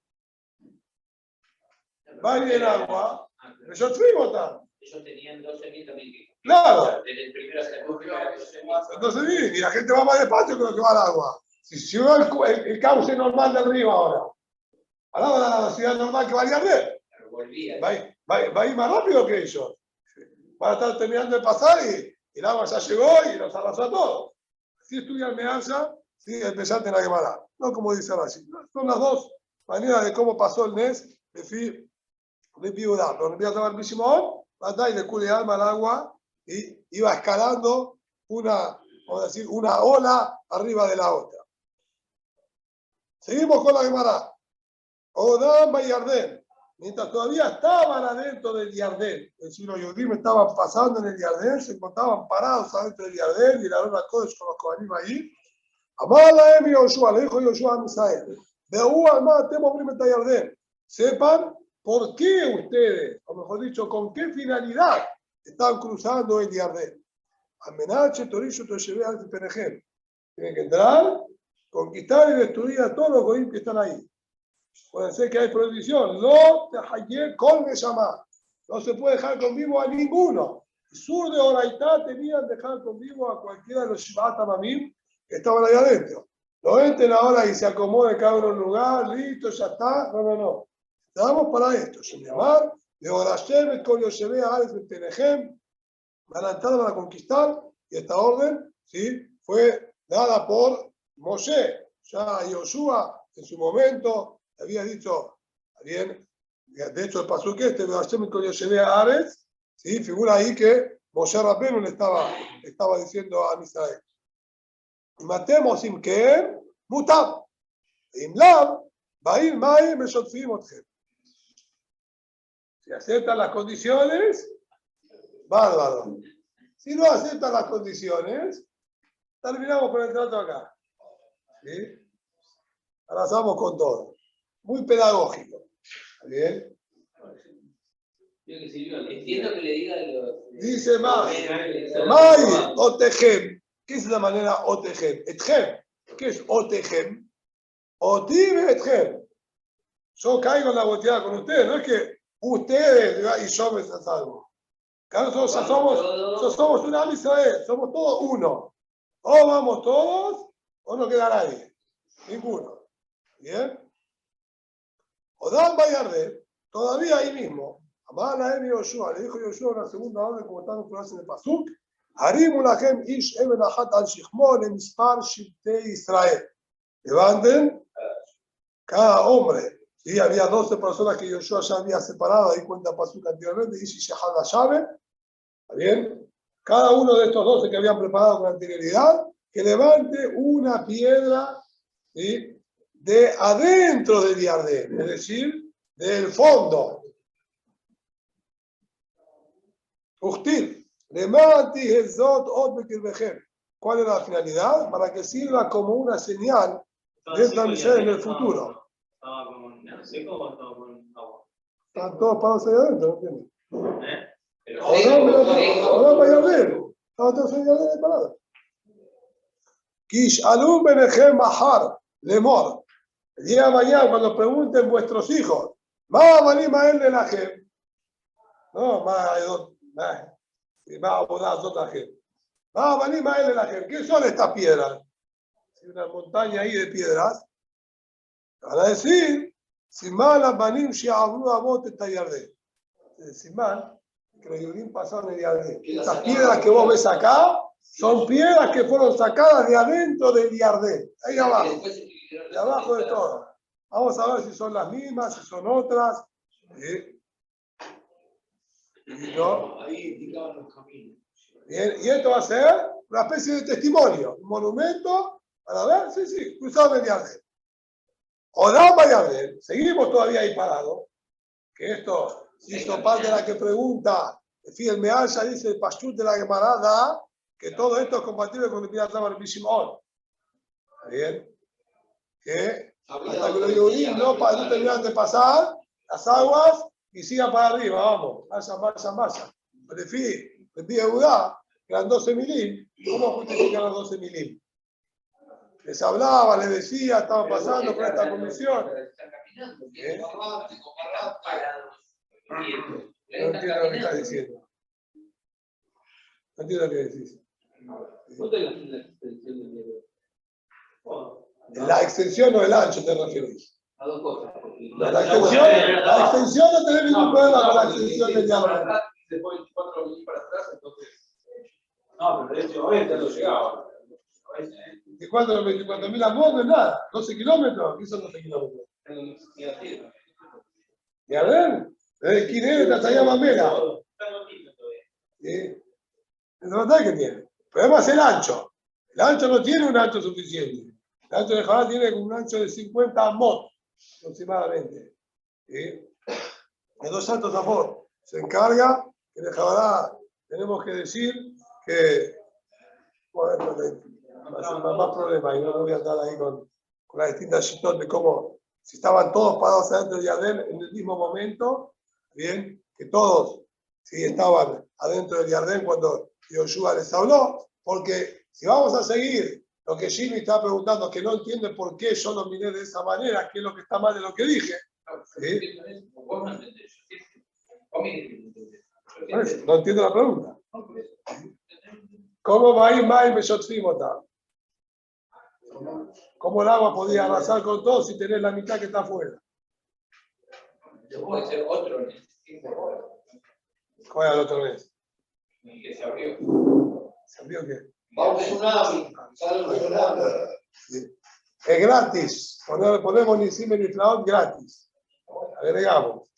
Va a ir el agua, pero yo fuimos tan. Ellos tenían 12.000 también. Claro. Desde el primero hasta el último. Entonces, y la gente va más despacio que lo que va al agua. Si uno el cauce normal del río ahora, ahora va a la velocidad normal que va a Yardén. Va a ir más rápido que ellos. Van a estar terminando de pasar y el agua ya llegó y los arrasó a todos. Así estudia el Meharsha, sí, empezate en la Gemara. No como dice Rashi. Son las dos maneras de cómo pasó el Nes de Piudá. Pero empieza a tomar el Shimon, y le cubre alma al agua y iba escalando vamos a decir, una ola arriba de la otra. Seguimos con la Gemara. Odam y Yardén. Mientras todavía estaban adentro del Yardén, es decir, los Yehudim estaban pasando en el Yardén, se encontraban parados adentro del Yardén y la Arona Kodesh con los Kohanim ahí. Amala Emi Yoshua, le dijo Yoshua a Misael, de Alma temo primeta Yardén. Sepan por qué ustedes, o mejor dicho, con qué finalidad están cruzando el Yardén. Amenache, Torillo, Toshebe, Alfi Penejem. Tienen que entrar, conquistar y destruir a todos los Goyim que están ahí. puede ser que hay prohibición. No te hallé con Neshama. No se puede dejar con vivo a ninguno. Sur de Oraitá tenían dejar con vivo a cualquiera de los Shivat Amamim que estaban ahí adentro. No entren ahora y se acomoden cada uno en un lugar, listo, ya está. No, no, no. Estamos para esto. Shemar, de Orashem, con Yoshebe, Ares, Betenejem, van a entrar, van a conquistar, y esta orden, ¿sí?, fue dada por Moshe. Ya Yoshua, en su momento, había dicho, bien, de hecho el pasuk este, de Hashem con Yoshebe Ares, ¿sí?, figura ahí que Moshe Rabbeinu le estaba diciendo a Israel. Matemos imken, mutab. Imlab, ba'il mai, meshotfim otchem. Si aceptan las condiciones, bárbaro. Si no aceptan las condiciones, terminamos con el trato acá. ¿Sí? Arrasamos con todo. Muy pedagógico. ¿Bien? Entiendo que le diga Dice más. Mai otejem. ¿Qué es la manera otejem? Etjem. ¿Qué es otejem? Otive etjem. Yo caigo en la boteada con ustedes. No es que ustedes y yo me salvo. Claro, nosotros somos una Am Israel. Somos todos uno. O vamos todos o no queda nadie. Ninguno. ¿Bien? Odam Bayarde, todavía ahí mismo. Amala Emi Yoshua, le dijo Yoshua una segunda orden, como está en el Pasuk. Harimu lachem ish eben achat al shichmo le mispar shibtei Israel. Levanten cada hombre. ¿Sí? Había 12 personas que Yoshua ya había separado, ahí cuenta Pasuk anteriormente, ish shehad la llave. ¿Está bien? Cada uno de estos 12 que habían preparado con anterioridad, que levante una piedra, ¿sí?, de adentro del Yardén, es decir, del fondo. Usted, levanti hezot od bekirbejem. ¿Cuál es la finalidad? Para que sirva como una señal de esta misión en el futuro. ¿Estaba con seco o estaba con agua? Están todos parados ahí adentro, ¿no entiendes? Pero O no para Yardén. Estaban todos en Yardén parados. Kish alum benejem mahar lemor. El día de mañana, cuando pregunten vuestros hijos, ¿ma valima él de la gente? No, ¿ma valima él de la gente? ¿Qué son estas piedras? Una montaña ahí de piedras. Van a decir, Simán Abanim She'abru Avot et Yardén. Simán, que los Yehudim pasaron el Yardén. Estas piedras que vos ves acá son piedras que fueron sacadas de adentro del Yardén. Ahí abajo. De abajo de todo. Vamos a ver si son las mismas, si son otras. ¿No? Ahí indicaban los caminos. Bien, y esto va a ser una especie de testimonio, un monumento para ver, sí, cruzado el Yardén. Odam Yardén, seguimos todavía ahí parados, que esto hizo parte de la que pregunta, Fidel Meal ya dice el Pashut de la Gemara, que todo esto es compatible con el Pirat Lavar Bishimon. ¿Está bien? Que hasta que los Yehudim no terminan de pasar las aguas y sigan para arriba, vamos, vayan. Le pide Judá, que eran 12 milim. ¿Cómo justifican los 12 milim? Les hablaba, les decía, estaban pasando por esta comisión. ¿Eh? No entiendo lo que estás diciendo. No entiendo lo que decís. La extensión o el ancho te referís. A dos cosas. La extensión no tiene ningún problema con la extensión del diámetro. Después 24 milímetros para atrás, entonces. no, pero de hecho, este no llegaba. 24.000 amor no es nada. 12 kilómetros. ¿Qué son 12 kilómetros? ¿Y a ver? Desde Quinel hasta allá Mamela. ¿Sí? Es verdad que tiene. El problema es el ancho. El ancho no tiene un ancho suficiente. El ancho de Jabal tiene un ancho de 50 amot, aproximadamente. ¿Sí? En 2 altos amot. Se encarga que de Jabal tenemos que decir que. Bueno, más problemas, y no voy a estar ahí con las distintas situaciones de cómo, si estaban todos parados adentro del Yardén en el mismo momento, bien, que todos sí estaban adentro del Yardén cuando Yoshua les habló, porque si vamos a seguir Lo que Jimmy está preguntando, que no entiende por qué yo lo miré de esa manera, qué es lo que está mal de lo que dije. ¿Sí? Vos no entendés. Vos me entendés. Pues, no entiendo la pregunta. ¿Cómo va a ir mal Beshotfimota? ¿Cómo el agua podía arrasar con todo si tenés la mitad que está afuera? Puede ser otro. ¿Cuál era el otro mes? Que se abrió. ¿Se abrió qué? Vamos a tsunami. Sale un tsunami. Sí. Es gratis. Ponemos Nisim en Iflaot gratis. Agregamos.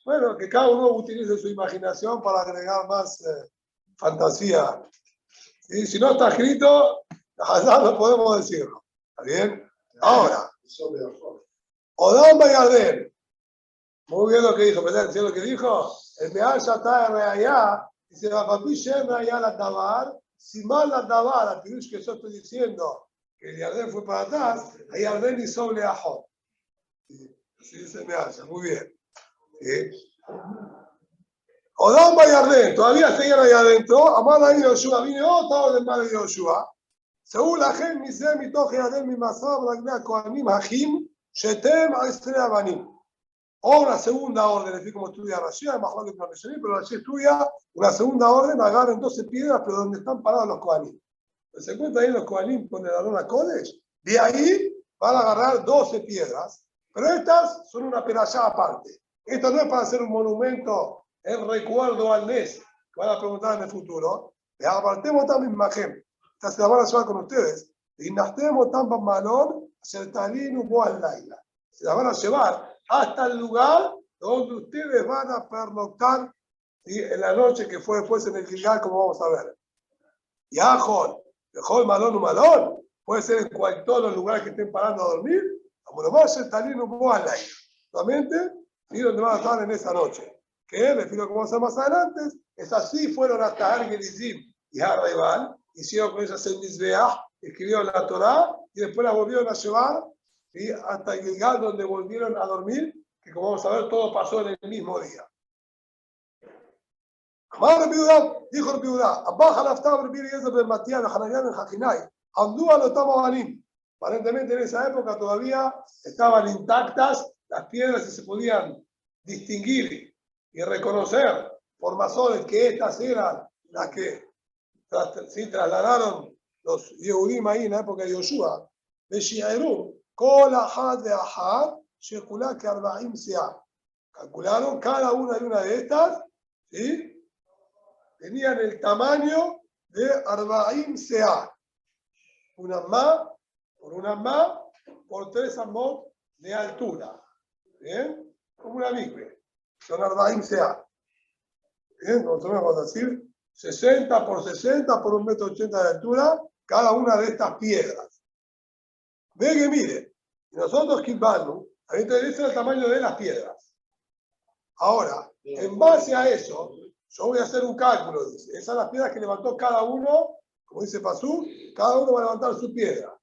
Bueno, que cada uno utilice su imaginación para agregar más fantasía. ¿Sí? Si no está escrito, allá no podemos decirlo. ¿Está bien? Ahora, Odom Bayarden. Muy bien lo que dijo, ¿verdad? ¿Sí lo que dijo? El Meal ya está en Reayá. Dice, la papi Shem Reayá la Tabar. Si mal la Tabar, la Pirush que yo estoy diciendo, que el Yardén fue para atrás, el Yardén hizo Leajot. Así dice Meal, muy bien. ¿Sí? Odom Bayarden, todavía seguían ahí adentro. Amar ahí Yoshua, vine otra orden más de Yoshua. Según la gente, mi se, mi toje, Yardén, mi masab, Ragna, Kohanim, Hachim, Shetem, Aistre, Abanim. O una segunda orden, así como estudia Rashi, mejor que profesional, pero Rashi estudia una segunda orden, agarren 12 piedras, pero donde están parados los Kohanim. Se encuentra ahí los Kohanim con el Arona Kodesh, de ahí van a agarrar 12 piedras, pero estas son una perashá aparte. Esto no es para hacer un monumento en recuerdo al Nes, que van a preguntar en el futuro. Les apartemos también imagen. Estas se las van a llevar con ustedes. Y nastemos tampa malón, sertalinu boal laila. Se las van a llevar hasta el lugar donde ustedes van a pernoctar, ¿sí? En la noche que fue después en el Gilgal, como vamos a ver. Y Ajol, mejor malón o malón, puede ser en todos los lugares que estén parando a dormir, como lo más talino como al aire. Solamente, ¿sí? Donde van a estar en esa noche. Que, les pido como vamos a hacer más adelante, es así fueron hasta Argelizim y Harreibal, hicieron con ellas el Mizbeah, escribieron la Torá y después la volvieron a llevar, ¿sí? Hasta el Gilgal, donde volvieron a dormir, que como vamos a ver, todo pasó en el mismo día. Dijo el Piudá, baja la aftab, el Eliezer ben Matías, el Hananiah ben Jajinai, andú a los Tamabanim. Aparentemente en esa época todavía estaban intactas las piedras y se podían distinguir y reconocer por masones que estas eran las que sí, trasladaron los Yehudim ahí en la época de Yoshua. Kol ahad de ahad, shekulá que 40 seah. Calcularon cada una de estas, ¿sí? Tenían el tamaño de 40 seah. Una más por 3 amot de altura. ¿Bien? Como una mikve. Son 40 seah. Bien, nosotros vamos a decir 60 por 60 por 1,80 m de altura, cada una de estas piedras. Ve que mire, nosotros Kimbanu, ese es el tamaño de las piedras. Ahora, en base a eso, yo voy a hacer un cálculo, dice. Esas son las piedras que levantó cada uno, como dice Pasú, cada uno va a levantar su piedra.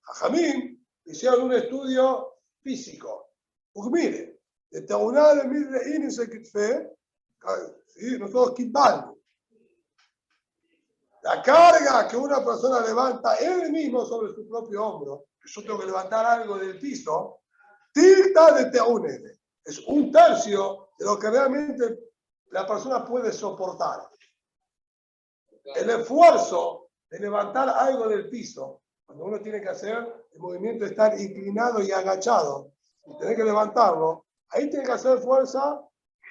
A Jamín hicieron un estudio físico. Pues mire, de Teguná de Mirre Índice Kitfe, ¿sí? Nosotros Kimbanu. La carga que una persona levanta él mismo sobre su propio hombro, que yo tengo que levantar algo del piso, tilta de Teunele. Es 1/3 de lo que realmente la persona puede soportar. El esfuerzo de levantar algo del piso, cuando uno tiene que hacer el movimiento de estar inclinado y agachado, y tener que levantarlo, ahí tiene que hacer fuerza,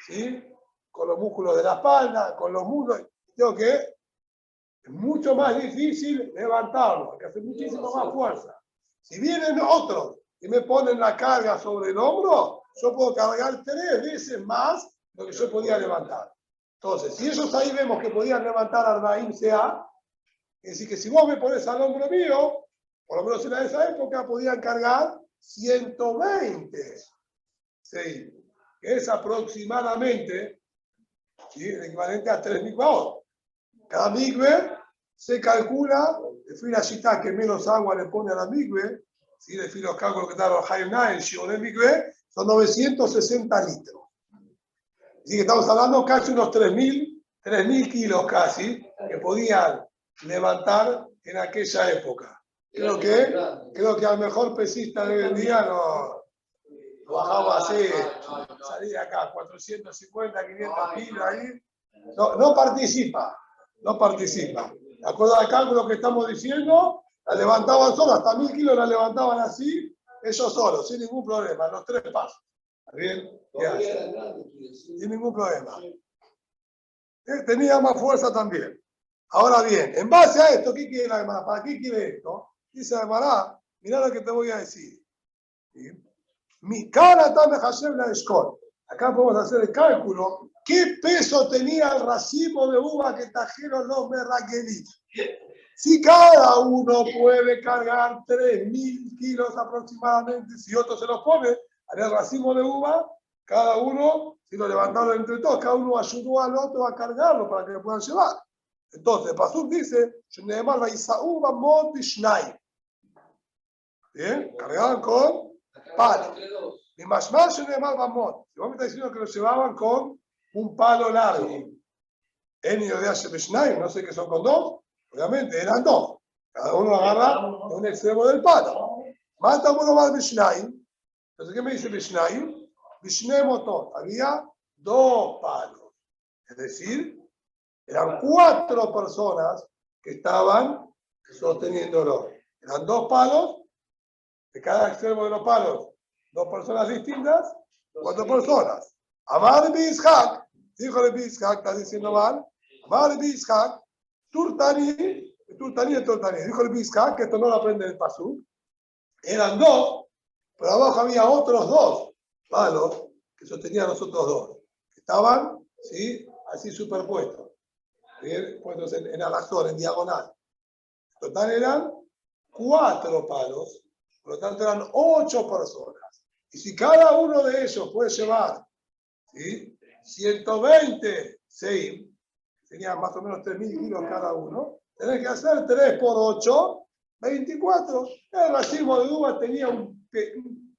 ¿sí? Con los músculos de la espalda, con los muslos. Tengo que es mucho más difícil levantarlo, hay que hacer muchísimo más fuerza. Si vienen otros y me ponen la carga sobre el hombro, yo puedo cargar 3 veces más de lo que yo podía levantar. Entonces, si ellos ahí vemos que podían levantar 40 seah, es decir, que si vos me pones al hombro mío, por lo menos en esa época podían cargar 120. Sí, que es aproximadamente, ¿sí? El equivalente a 3 mikvaot. Cada migbe se calcula, de fila shita que menos agua le pone a la migbe, ¿sí? De fila los cálculos que da los Haimna, el Shion el migbe, son 960 litros. Así que estamos hablando casi unos 3.000 kilos casi, que podían levantar en aquella época. Creo que al mejor pesista de hoy en día lo bajamos así, salía acá, 450, 500 kilos ahí. No participa. De acuerdo al cálculo que estamos diciendo, la levantaban solos, hasta 1000 kilos la levantaban así, ellos solos, sin ningún problema, los 3 pasos. ¿Está bien? ¿Qué hace? Sin ningún problema. Tenía más fuerza también. Ahora bien, en base a esto, ¿qué quiere la Gemara? ¿Para qué quiere esto? Dice la Gemara, mirá lo que te voy a decir. Mi cara también Hashem la escol. Acá podemos hacer el cálculo. ¿Qué peso tenía el racimo de uva que trajeron los merraquelitos? Si cada uno puede cargar 3000 kilos aproximadamente, si otro se los pone, en el racimo de uva, cada uno, si lo levantaron entre todos, cada uno ayudó al otro a cargarlo para que lo puedan llevar. Entonces, Pasuk dice, bien, cargaban con palo. Y más si vos me estás diciendo que lo llevaban con un palo largo. No sé qué son con 2, obviamente eran 2. Cada uno agarra un extremo del palo. Mata uno más Bishnaim. Entonces, ¿qué me dice Bishnaim? Bishnaim motor. Había 2 palos. Es decir, eran 4 personas que estaban sosteniéndolo. Eran 2 palos, de cada extremo de los palos, 2 personas distintas, 4 personas. Amar Bishak, dijo el Bishak, está diciendo mal. Amar Bishak, Turtani, dijo el Bishak, que esto no lo aprende el Pasú. Eran 2, pero abajo había otros 2 palos que sostenían los otros 2. Estaban, ¿sí?, así superpuestos. Bien, puestos en alazón, en diagonal. En total eran 4 palos, por lo tanto eran 8 personas. Y si cada uno de ellos puede llevar, ¿sí?, 120 seim, tenían más o menos 3000 kilos cada uno, tenés que hacer 3 por 8, 24. El racimo de uva tenía un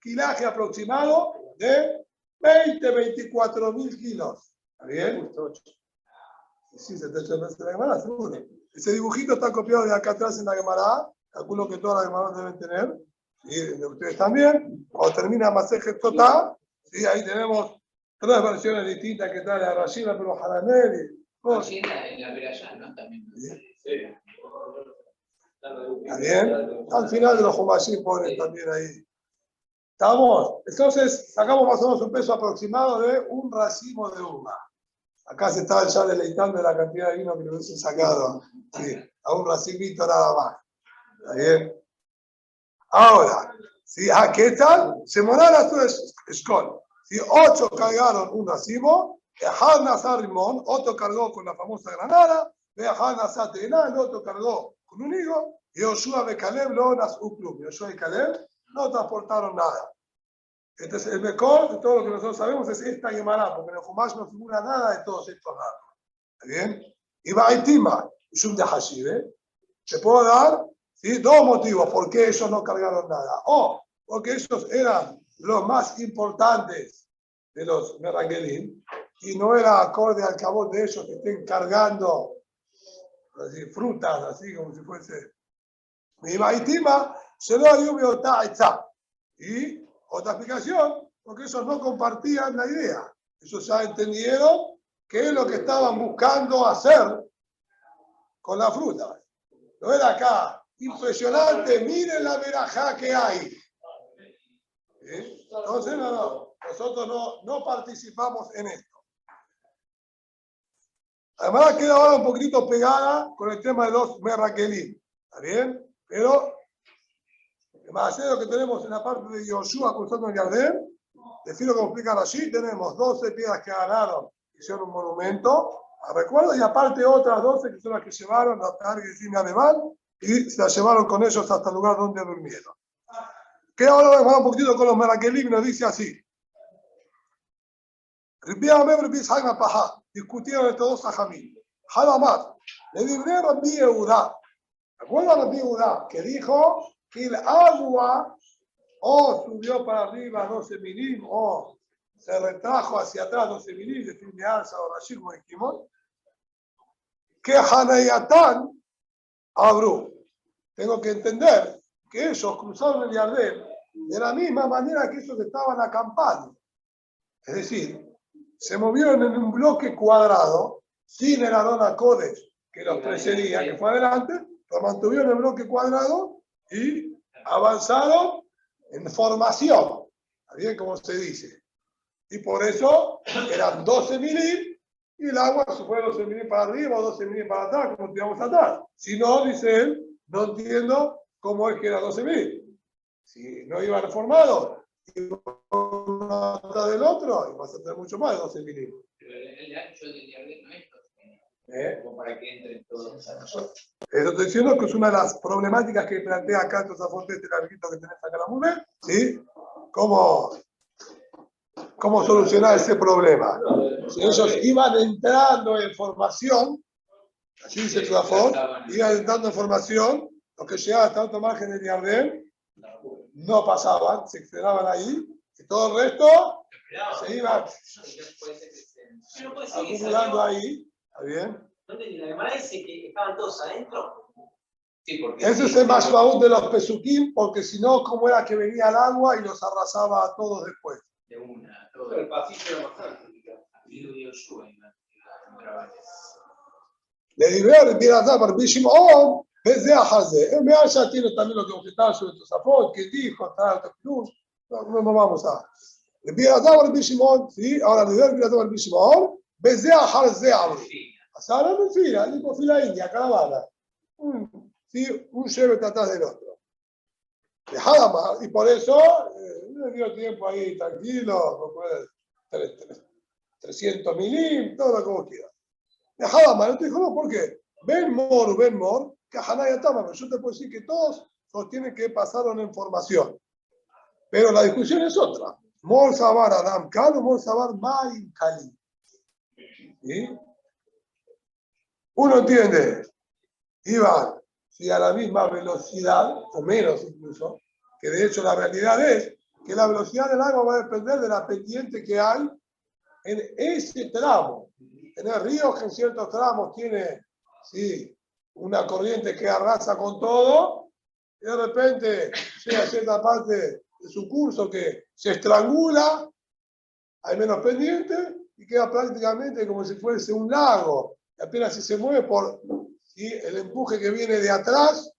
kilaje aproximado de 24.000 kilos. ¿Está bien? Sí, se te echa en la Gemara, seguro. Ese dibujito está copiado de acá atrás en la Gemara. Calculo que todas las Gemaras deben tener. Y de ustedes también. Cuando termina Masejet Totá, ¿sí?, ahí tenemos 3 versiones distintas que trae la Rashida, pero Haranel. En la Verayá, ¿no? También. Sí. ¿Está bien? Al final de los Jumashim ponen también ahí. ¿Estamos? Entonces, sacamos más o menos un peso aproximado de un racimo de uva. Acá se estaba ya deleitando de la cantidad de vino que le hubiesen sacado. Sí, a un racimito nada más. ¿Está bien? Ahora, ¿sí? ¿Qué tal? Se moraron las escol. ¿Sí? 8 cargaron un racimo, Ejad Nazar Rimón, otro cargó con la famosa granada, Ejad Nazar Tená, el otro cargó con un higo, y Yoshua y Caleb lo nas uklum. Yoshua y Caleb no transportaron nada. Este es el mejor de todo lo que nosotros sabemos, es esta Gemara, porque en el Jumash no figura nada de todos estos datos. ¿Está bien? Y Baitima, Shum de Hashive, te puedo dar, ¿sí?, 2 motivos por qué ellos no cargaron nada. O porque ellos eran los más importantes de los Merrangelim, y no era acorde al cabot de ellos que estén cargando así, frutas, así como si fuese. Y Baitima, se lo dio y otra explicación, porque ellos no compartían la idea. Ellos ya entendieron qué es lo que estaban buscando hacer con la fruta. No era acá, impresionante, miren la verajá que hay. ¿Sí? Entonces, nosotros no participamos en esto. Además, queda ahora un poquito pegada con el tema de los merraquelim. ¿Está bien? Pero más de lo que tenemos en la parte de Yoshua cruzando el Yardén, decirlo como explican allí, tenemos 12 piedras que ganaron, hicieron un monumento, recuerdo, y aparte otras 12 que son las que llevaron a Targuín y Alemán, y se las llevaron con ellos hasta el lugar donde durmieron. Que ahora vamos un poquito con los Merakelim, nos dice así. Discutieron entre 2 Sajamín. Hadamar, le libré Rabbi Yehuda. ¿Recuerdan Rabbi Yehuda? Que dijo que el agua o subió para arriba 12 milim o se retrajo hacia atrás 12 milim, de fin de alza o Rashi, como dijimos. Que Hanayatán abrió. Tengo que entender que ellos cruzaron el Yardén de la misma manera que ellos estaban acampando. Es decir, se movieron en un bloque cuadrado, sin el Arón HaKodesh que los precedía, que fue adelante, lo mantuvieron en el bloque cuadrado y avanzaron en formación, ¿está bien? Como se dice. Y por eso eran 12 milim y el agua se fue 12 milim para arriba o 12 milim para atrás, como te vamos a atrás. Si no, dice él, no entiendo cómo es que era 12 milim. Si no iban formados, uno atrás del otro, y vas a tener mucho más de 12 milim. Pero el ancho del Yardén no es como para que entren todos. Eso estoy diciendo que es una de las problemáticas que plantea acá estos afontes este larguito que tenés acá en la mujer, ¿sí? ¿Cómo solucionar ese problema? Si ellos iban entrando en formación, así dice tu afón, iban entrando en formación, los que llegaban hasta alto margen del Yardén no pasaban, se quedaban ahí, y todo el resto se iba acumulando ahí. ¿Está bien? La Gemara dice que estaban todos adentro. Sí, porque Ese es el mashmaut de los pesukim, porque si no, ¿cómo era que venía el agua y los arrasaba a todos después? de una, todo. Pero el pasillo era bastante. Le diver, Birazá, Rabbi Shimon, desde Ahazé. El Meal ya tiene también lo que objetaban sobre Tosafot, que dijo, hasta el Plus. No vamos a. Birazá, Rabbi Shimon, sí, ahora le diver, Birazá, Rabbi Shimon, desde Ahazé, Asara no fila, tipo fila india, caravana. Sí, un lleve atrás del otro. Dejada más, y por eso le dio tiempo ahí tranquilo, 300 milim, todo lo que vos quieras. Dejada más, no te dijo, no, ¿por qué? Ben Mor, que Hanaya Tama, pero yo te puedo decir que todos sostienen que pasaron en formación. Pero la discusión es otra. Mor Sabar Adam Kal o Mor Sabar Maim Kali. ¿Sí? Uno entiende, iban a la misma velocidad, o menos incluso, que de hecho la realidad es que la velocidad del agua va a depender de la pendiente que hay en ese tramo. En el río, que en ciertos tramos tiene una corriente que arrasa con todo, y de repente llega a cierta parte de su curso que se estrangula, hay menos pendiente y queda prácticamente como si fuese un lago. Y apenas si se mueve por el empuje que viene de atrás,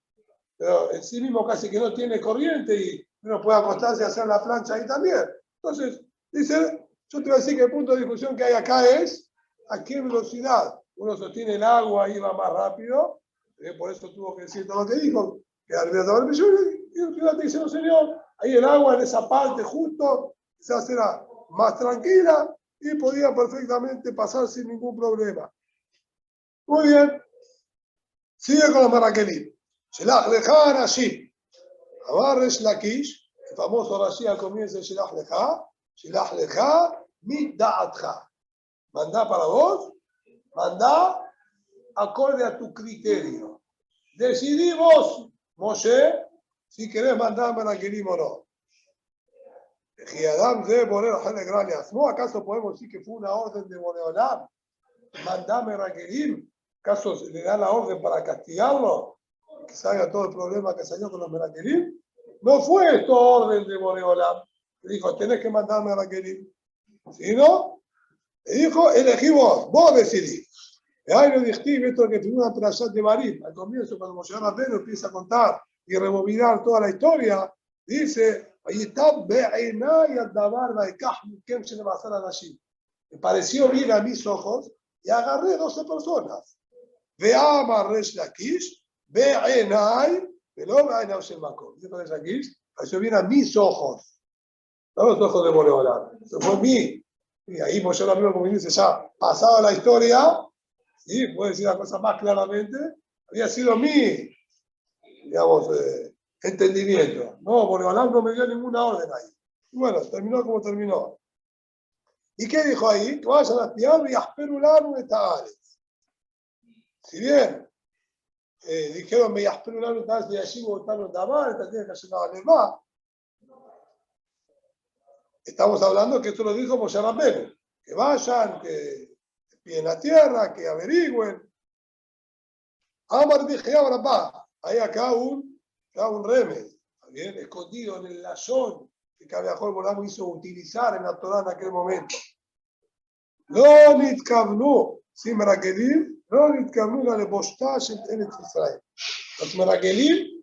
pero en sí mismo casi que no tiene corriente y uno puede acostarse y hacer la plancha ahí también. Entonces, dice, yo te voy a decir que el punto de discusión que hay acá es a qué velocidad uno sostiene el agua y va más rápido, por eso tuvo que decir todo lo que dijo, que al ver y el te dice, no señor, ahí el agua en esa parte justo, quizás era más tranquila y podía perfectamente pasar sin ningún problema. Muy bien. Sigue con los maraquelim. Shelach lecha Rashi. Amar Resh Lakish, el famoso Rashi al comienzo de Shelach lecha mit da'atcha. Mandá para vos, mandá acorde a tu criterio. Decidí vos, Moshe, si querés mandar maraquelim o no. ¿No acaso podemos decir que fue una orden de Boreolam? Mandame Raquelim. ¿Acaso le da la orden para castigarlo? Que salga todo el problema que salió con los Meraquelim. No fue esto orden de Boreolam. Le dijo, tenés que mandarme a Raquelim. ¿Sí, no? Le dijo, elegí vos decidís. Y ahí lo dijiste, esto que fue una trayectoria de Barim. Al comienzo, cuando Moshe Rabbeinu empieza a contar y rebobinar toda la historia, dice, me pareció bien a mis ojos y agarré 12 personas. Veama Resh Lakish, ve Enay, pero ve Enay Shemako. Dice Resh Lakish, pareció bien a mis ojos, no los ojos de Boreolam. Eso fue mí. Y ahí Moshe Rabbeinu, como dice, ya pasada la historia, ¿sí? Puede decir la cosa más claramente, había sido mi, digamos, entendimiento. No, Boreolam no me dio ninguna orden ahí. Y bueno, terminó como terminó. ¿Y qué dijo ahí? Que vayan a espiar y a esperular esta área. Si bien dijeron me esperular esta área y allí votaron esta área, tiene que llegar a Lema. Estamos hablando que esto lo dijo Moshe Rabbeinu. Que vayan, que espien la tierra, que averigüen. Amar dije ahora va. Hay acá un remes. bien, escondido en el lashon que Kaviahol Bolam hizo utilizar en la Torah en aquel momento. Lo nitkavnu, sí, Meragelim, lo nitkavnu la leboshtash en Israel. Los Meragelim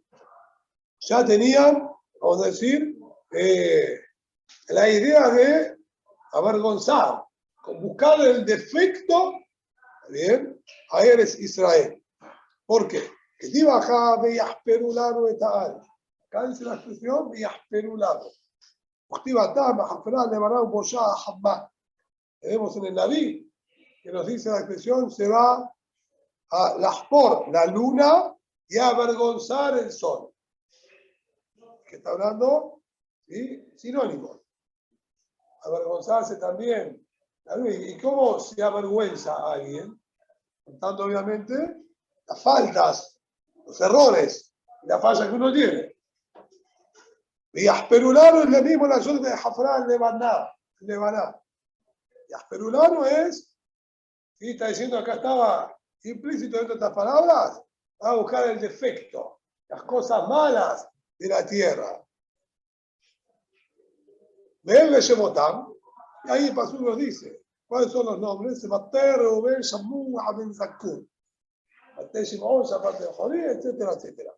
ya tenían, vamos a decir, la idea de avergonzar, con buscar el defecto, bien, a Eres Israel. ¿Por qué? Que dibaja beyahperulano etal. Acá dice la expresión beyahperulano. Vemos en el Naví que nos dice la expresión se va a laspor la luna y a avergonzar el sol. Que está hablando, ¿sí? Sinónimos. Avergonzarse también. ¿Y cómo se avergüenza a alguien? Contando obviamente las faltas, los errores, la falla que uno tiene. Y asperulano es lo mismo la zona de Jafrán Lebaná. Y asperulano es, ¿sí? Está diciendo acá estaba implícito dentro de estas palabras, va a buscar el defecto, las cosas malas de la tierra. Ven le Shemotam, y ahí Pasú nos dice, ¿cuáles son los nombres? Mater, Reuben, Shamu, Aben Zakur. Mater, Shimon, Shabbat de Jorí, etcétera, etcétera.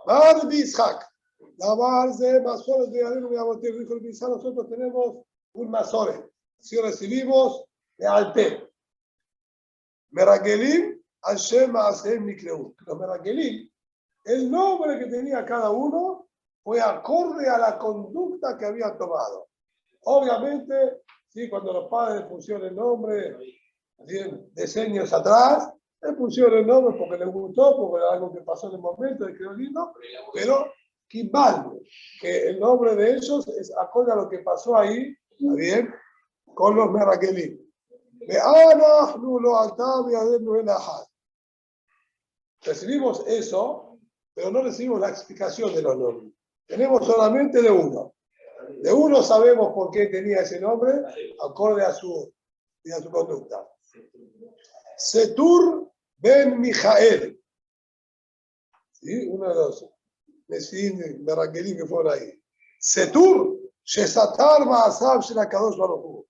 Mar Bishak. La base Masores de Adeno y Abotir, dijo el Bizarro, nosotros tenemos un Masores. Si recibimos de Alpe. Meragelim, Hashem, Hashem, Mikleu. Los Meragelim, el nombre que tenía cada uno fue acorde a la conducta que había tomado. Obviamente, sí, cuando los padres pusieron el nombre, decenios atrás, le pusieron el nombre porque les gustó, porque era algo que pasó en el momento y quedó lindo, pero Kimbal, que el nombre de ellos es acorde a lo que pasó ahí, ¿está bien? Con los Meragelim. Recibimos eso, pero no recibimos la explicación de los nombres. Tenemos solamente de uno. De uno sabemos por qué tenía ese nombre, acorde a su conducta. Setur ben Mijael. ¿Sí? Uno de los Meragelim que fueron ahí. Setur, Shesatar Ma'asab Shelakadosh Baruch Hu.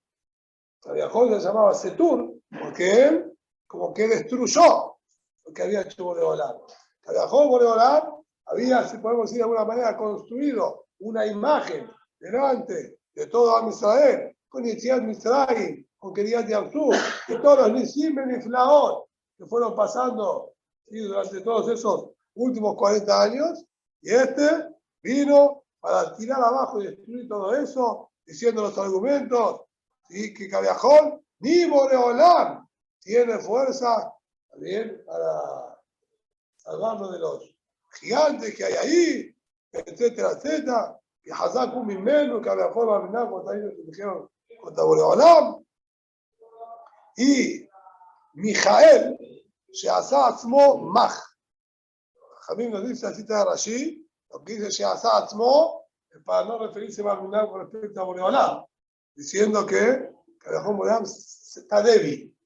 Kaviahol se llamaba Setur porque él como que destruyó lo que había hecho Boreolam. Kaviahol Boreolam había, si podemos decir de alguna manera, construido una imagen delante de todo Am Israel, con Yetziat Mitzrayim, con Kiriat Yarsú, y todos los Nisim y Flaot que fueron pasando, ¿sí?, durante todos esos últimos 40 años, y este vino para tirar abajo y destruir todo eso, diciendo los argumentos, ¿sí?, que Kaviahol ni Boreolam tiene fuerza también para salvarnos de los gigantes que hay ahí, etcétera, etcétera. Y Hazak Umimenu, Kaviahol va a venir contra ellos que dijeron contra Boreolam. Y Mijael, Sheasa Atzmo Mach. Jamín nos dice, así está Rashi, lo que dice Sheasa Atzmo, es para no referirse más con respecto a Boreolam, diciendo que Kaviahol Boreolam está débil,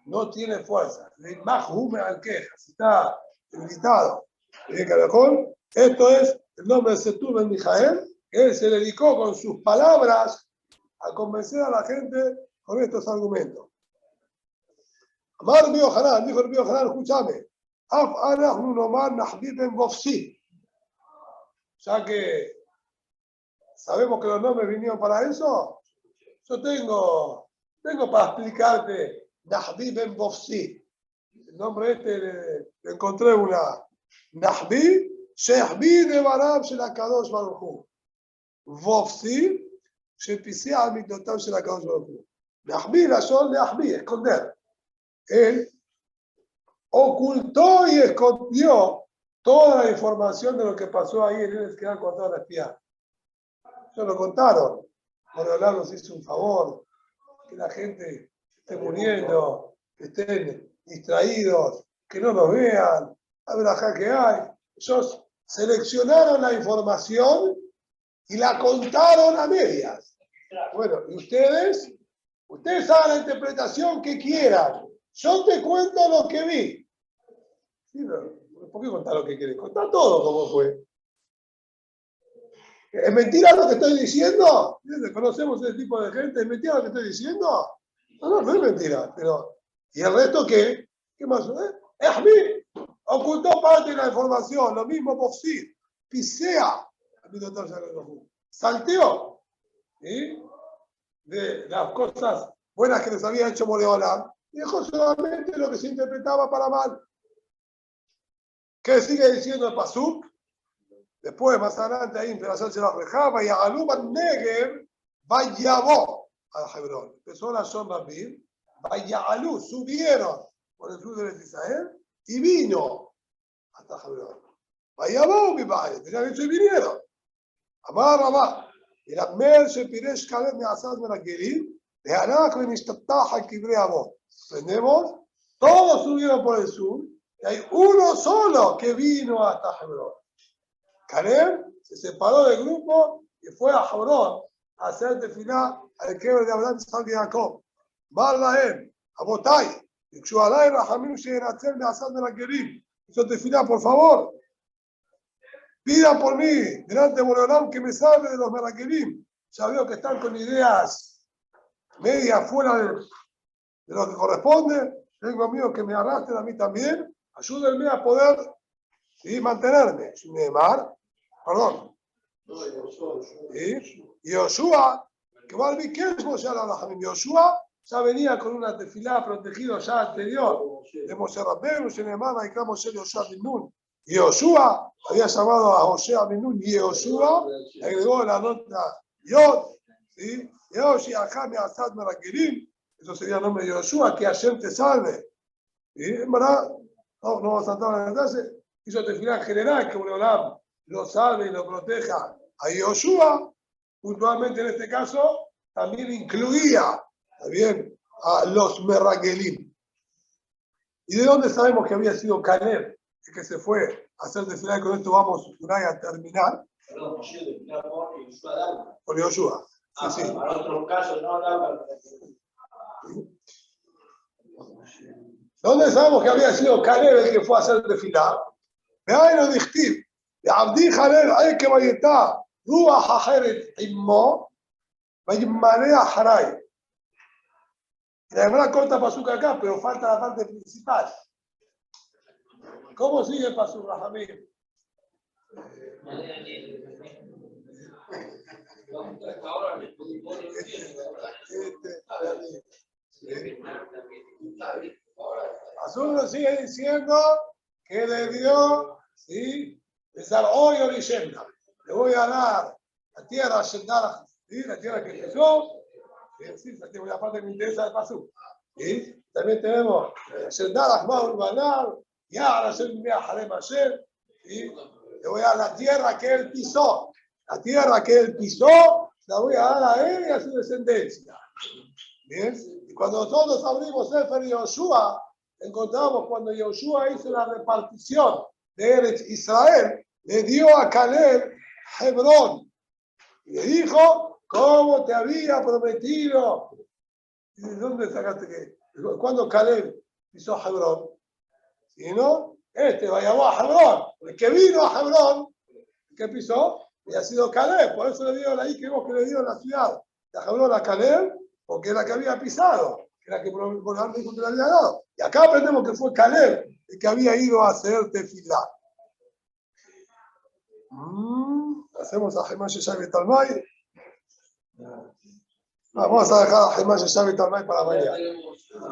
no tiene fuerza. Mach Hume al quejas, está debilitado. Y Kaviahol, esto es el nombre de Setur ben Mijael, que él se dedicó con sus palabras a convencer a la gente con estos argumentos. Amar Rabbi Yohanan, dijo Rabbi Yohanan, escúchame, Af anachnu nomar nahbib ben Bofsi. Ya que sabemos que los nombres vinieron para eso, yo tengo para explicarte Nahbi ben Bofsi. El nombre este le encontré una Nahbi, Shehbi de Barab Shelakadosh Baruch Hu. Bofsi, Shepisia al Mikdotav Shelakadosh Baruch Hu. Nahbi, la son de Nahbi, esconder. Él ocultó y escondió toda la información de lo que pasó ahí en el Esquedal con toda la espía. Ellos lo contaron. Boreolam nos hizo un favor, que la gente esté muriendo, que estén distraídos, que no nos vean, la verajá que hay. Ellos seleccionaron la información y la contaron a medias. Bueno, y ustedes hagan la interpretación que quieran. Yo te cuento lo que vi. Sí, ¿por qué contar lo que querés? Contá todo como fue. ¿Es mentira lo que estoy diciendo? ¿Conocemos ese tipo de gente? ¿Es mentira lo que estoy diciendo? No es mentira. Pero, ¿y el resto qué? ¿Qué más? Es mí. Ocultó parte de la información. Lo mismo Mofsir. Pisea. Salteó. ¿Sí? De las cosas buenas que les había hecho Boreolam. Y dejó solamente lo que se interpretaba para mal. ¿Qué sigue diciendo el Pasuk? Después, más adelante, ahí en Perashat se la rejaba y Agalum al-Negev vayabó a Hebrón. Empezó la Shon Rabim, Vayagalú, subieron por el sur de Israel y vino hasta Hebrón. Vayabó mi padre, tenían hecho y vinieron. Amar Rabá, y la Mer se piresh Kaleb me asad me la Gerim, de Anak me nishtataj Kibre Amor. Entendemos, todos subieron por el sur y hay uno solo que vino hasta Hebrón. Caleb se separó del grupo y fue a Hebrón a hacer tefilá al quebre de Abraham, Isaac y Jacob. Mar Lahem, Abotay, Yikshu Alay, Rahamim, Sheyenatzel, Me'asad Merakerim. Hizo tefilá, por favor. Pidan por mí, delante de Boreolam, que me salve de los Merakerim. Ya veo que están con ideas medias fuera de lo que corresponde. Tengo amigos que me arrastren a mí también. Ayúdenme a poder mantenerme. Neymar. Perdón. Y Yoshua, que va al Bikesmo ya la Rahamim. Yoshua ya venía con una tefilá protegido ya anterior de Moshe Rabbeinu, Shenemar, Vaikra Moshe Yoshua bin Nun. Y Yoshua había llamado a José bin Nun y Yoshua agregó la nota Yod, ¿sí? Yoshua Ajá me asad merakirim. Eso sería el nombre de Yoshua, que Hashem te salve. Y en verdad, no vamos a entrar en el detalle. Hizo tefilá general que Boreolam lo salve y lo proteja a Yoshua, puntualmente en este caso, también incluía también a los Merragelim. ¿Y de dónde sabemos que había sido Caleb el que se fue a hacer tefilá? Con esto vamos a terminar. Perdón, Moshe de Pilar por Yoshua Adán. Por Yoshua. Sí, sí. Para otros casos no hablaba. ¿Dónde sabemos que había sido Caleb el que fue a hacer tefilá? Vean lo dichtiv. De Abdi Jalel, hay que vayetá. Ruach Ajeret Immo. Vaymanea Haray. La verdad corta Pasuk acá, pero falta la parte principal. ¿Cómo sigue el Pasuk, Rahamim? Pasuk nos sigue diciendo que le dio, ¿sí? Besar hoy o leyenda. Le voy a dar la tierra, ¿sí? La tierra que empezó. Sí, esa es la parte que me interesa del Pasuk. ¿Sí? También tenemos Shendar, Ahmad, Urbanar, Yara, Shendar, Harem Hashem. ¿Sí? Le voy a dar la tierra que él pisó. La tierra que él pisó, la voy a dar a él y a su descendencia. ¿Bien? Y cuando nosotros abrimos Sefer Yoshua, encontramos cuando Yoshua hizo la repartición de Eretz Israel, le dio a Caleb Hebrón. Y le dijo, ¿cómo te había prometido? ¿Y de dónde sacaste que? ¿Cuándo Caleb pisó Hebrón? Si no, vaya a Hebrón. El que vino a Hebrón, el que pisó, y ha sido Caleb. Por eso le dio la I que vos que le dio en la ciudad de Hebrón a Caleb, porque era la que había pisado, que era la que Boreolam dijo que le había dado. Y acá aprendemos que fue Caleb el que había ido a hacer tefilá. Hacemos a Gemá Sheshay Betalmay. Vamos a dejar a Gemá Sheshay Betalmay para mañana.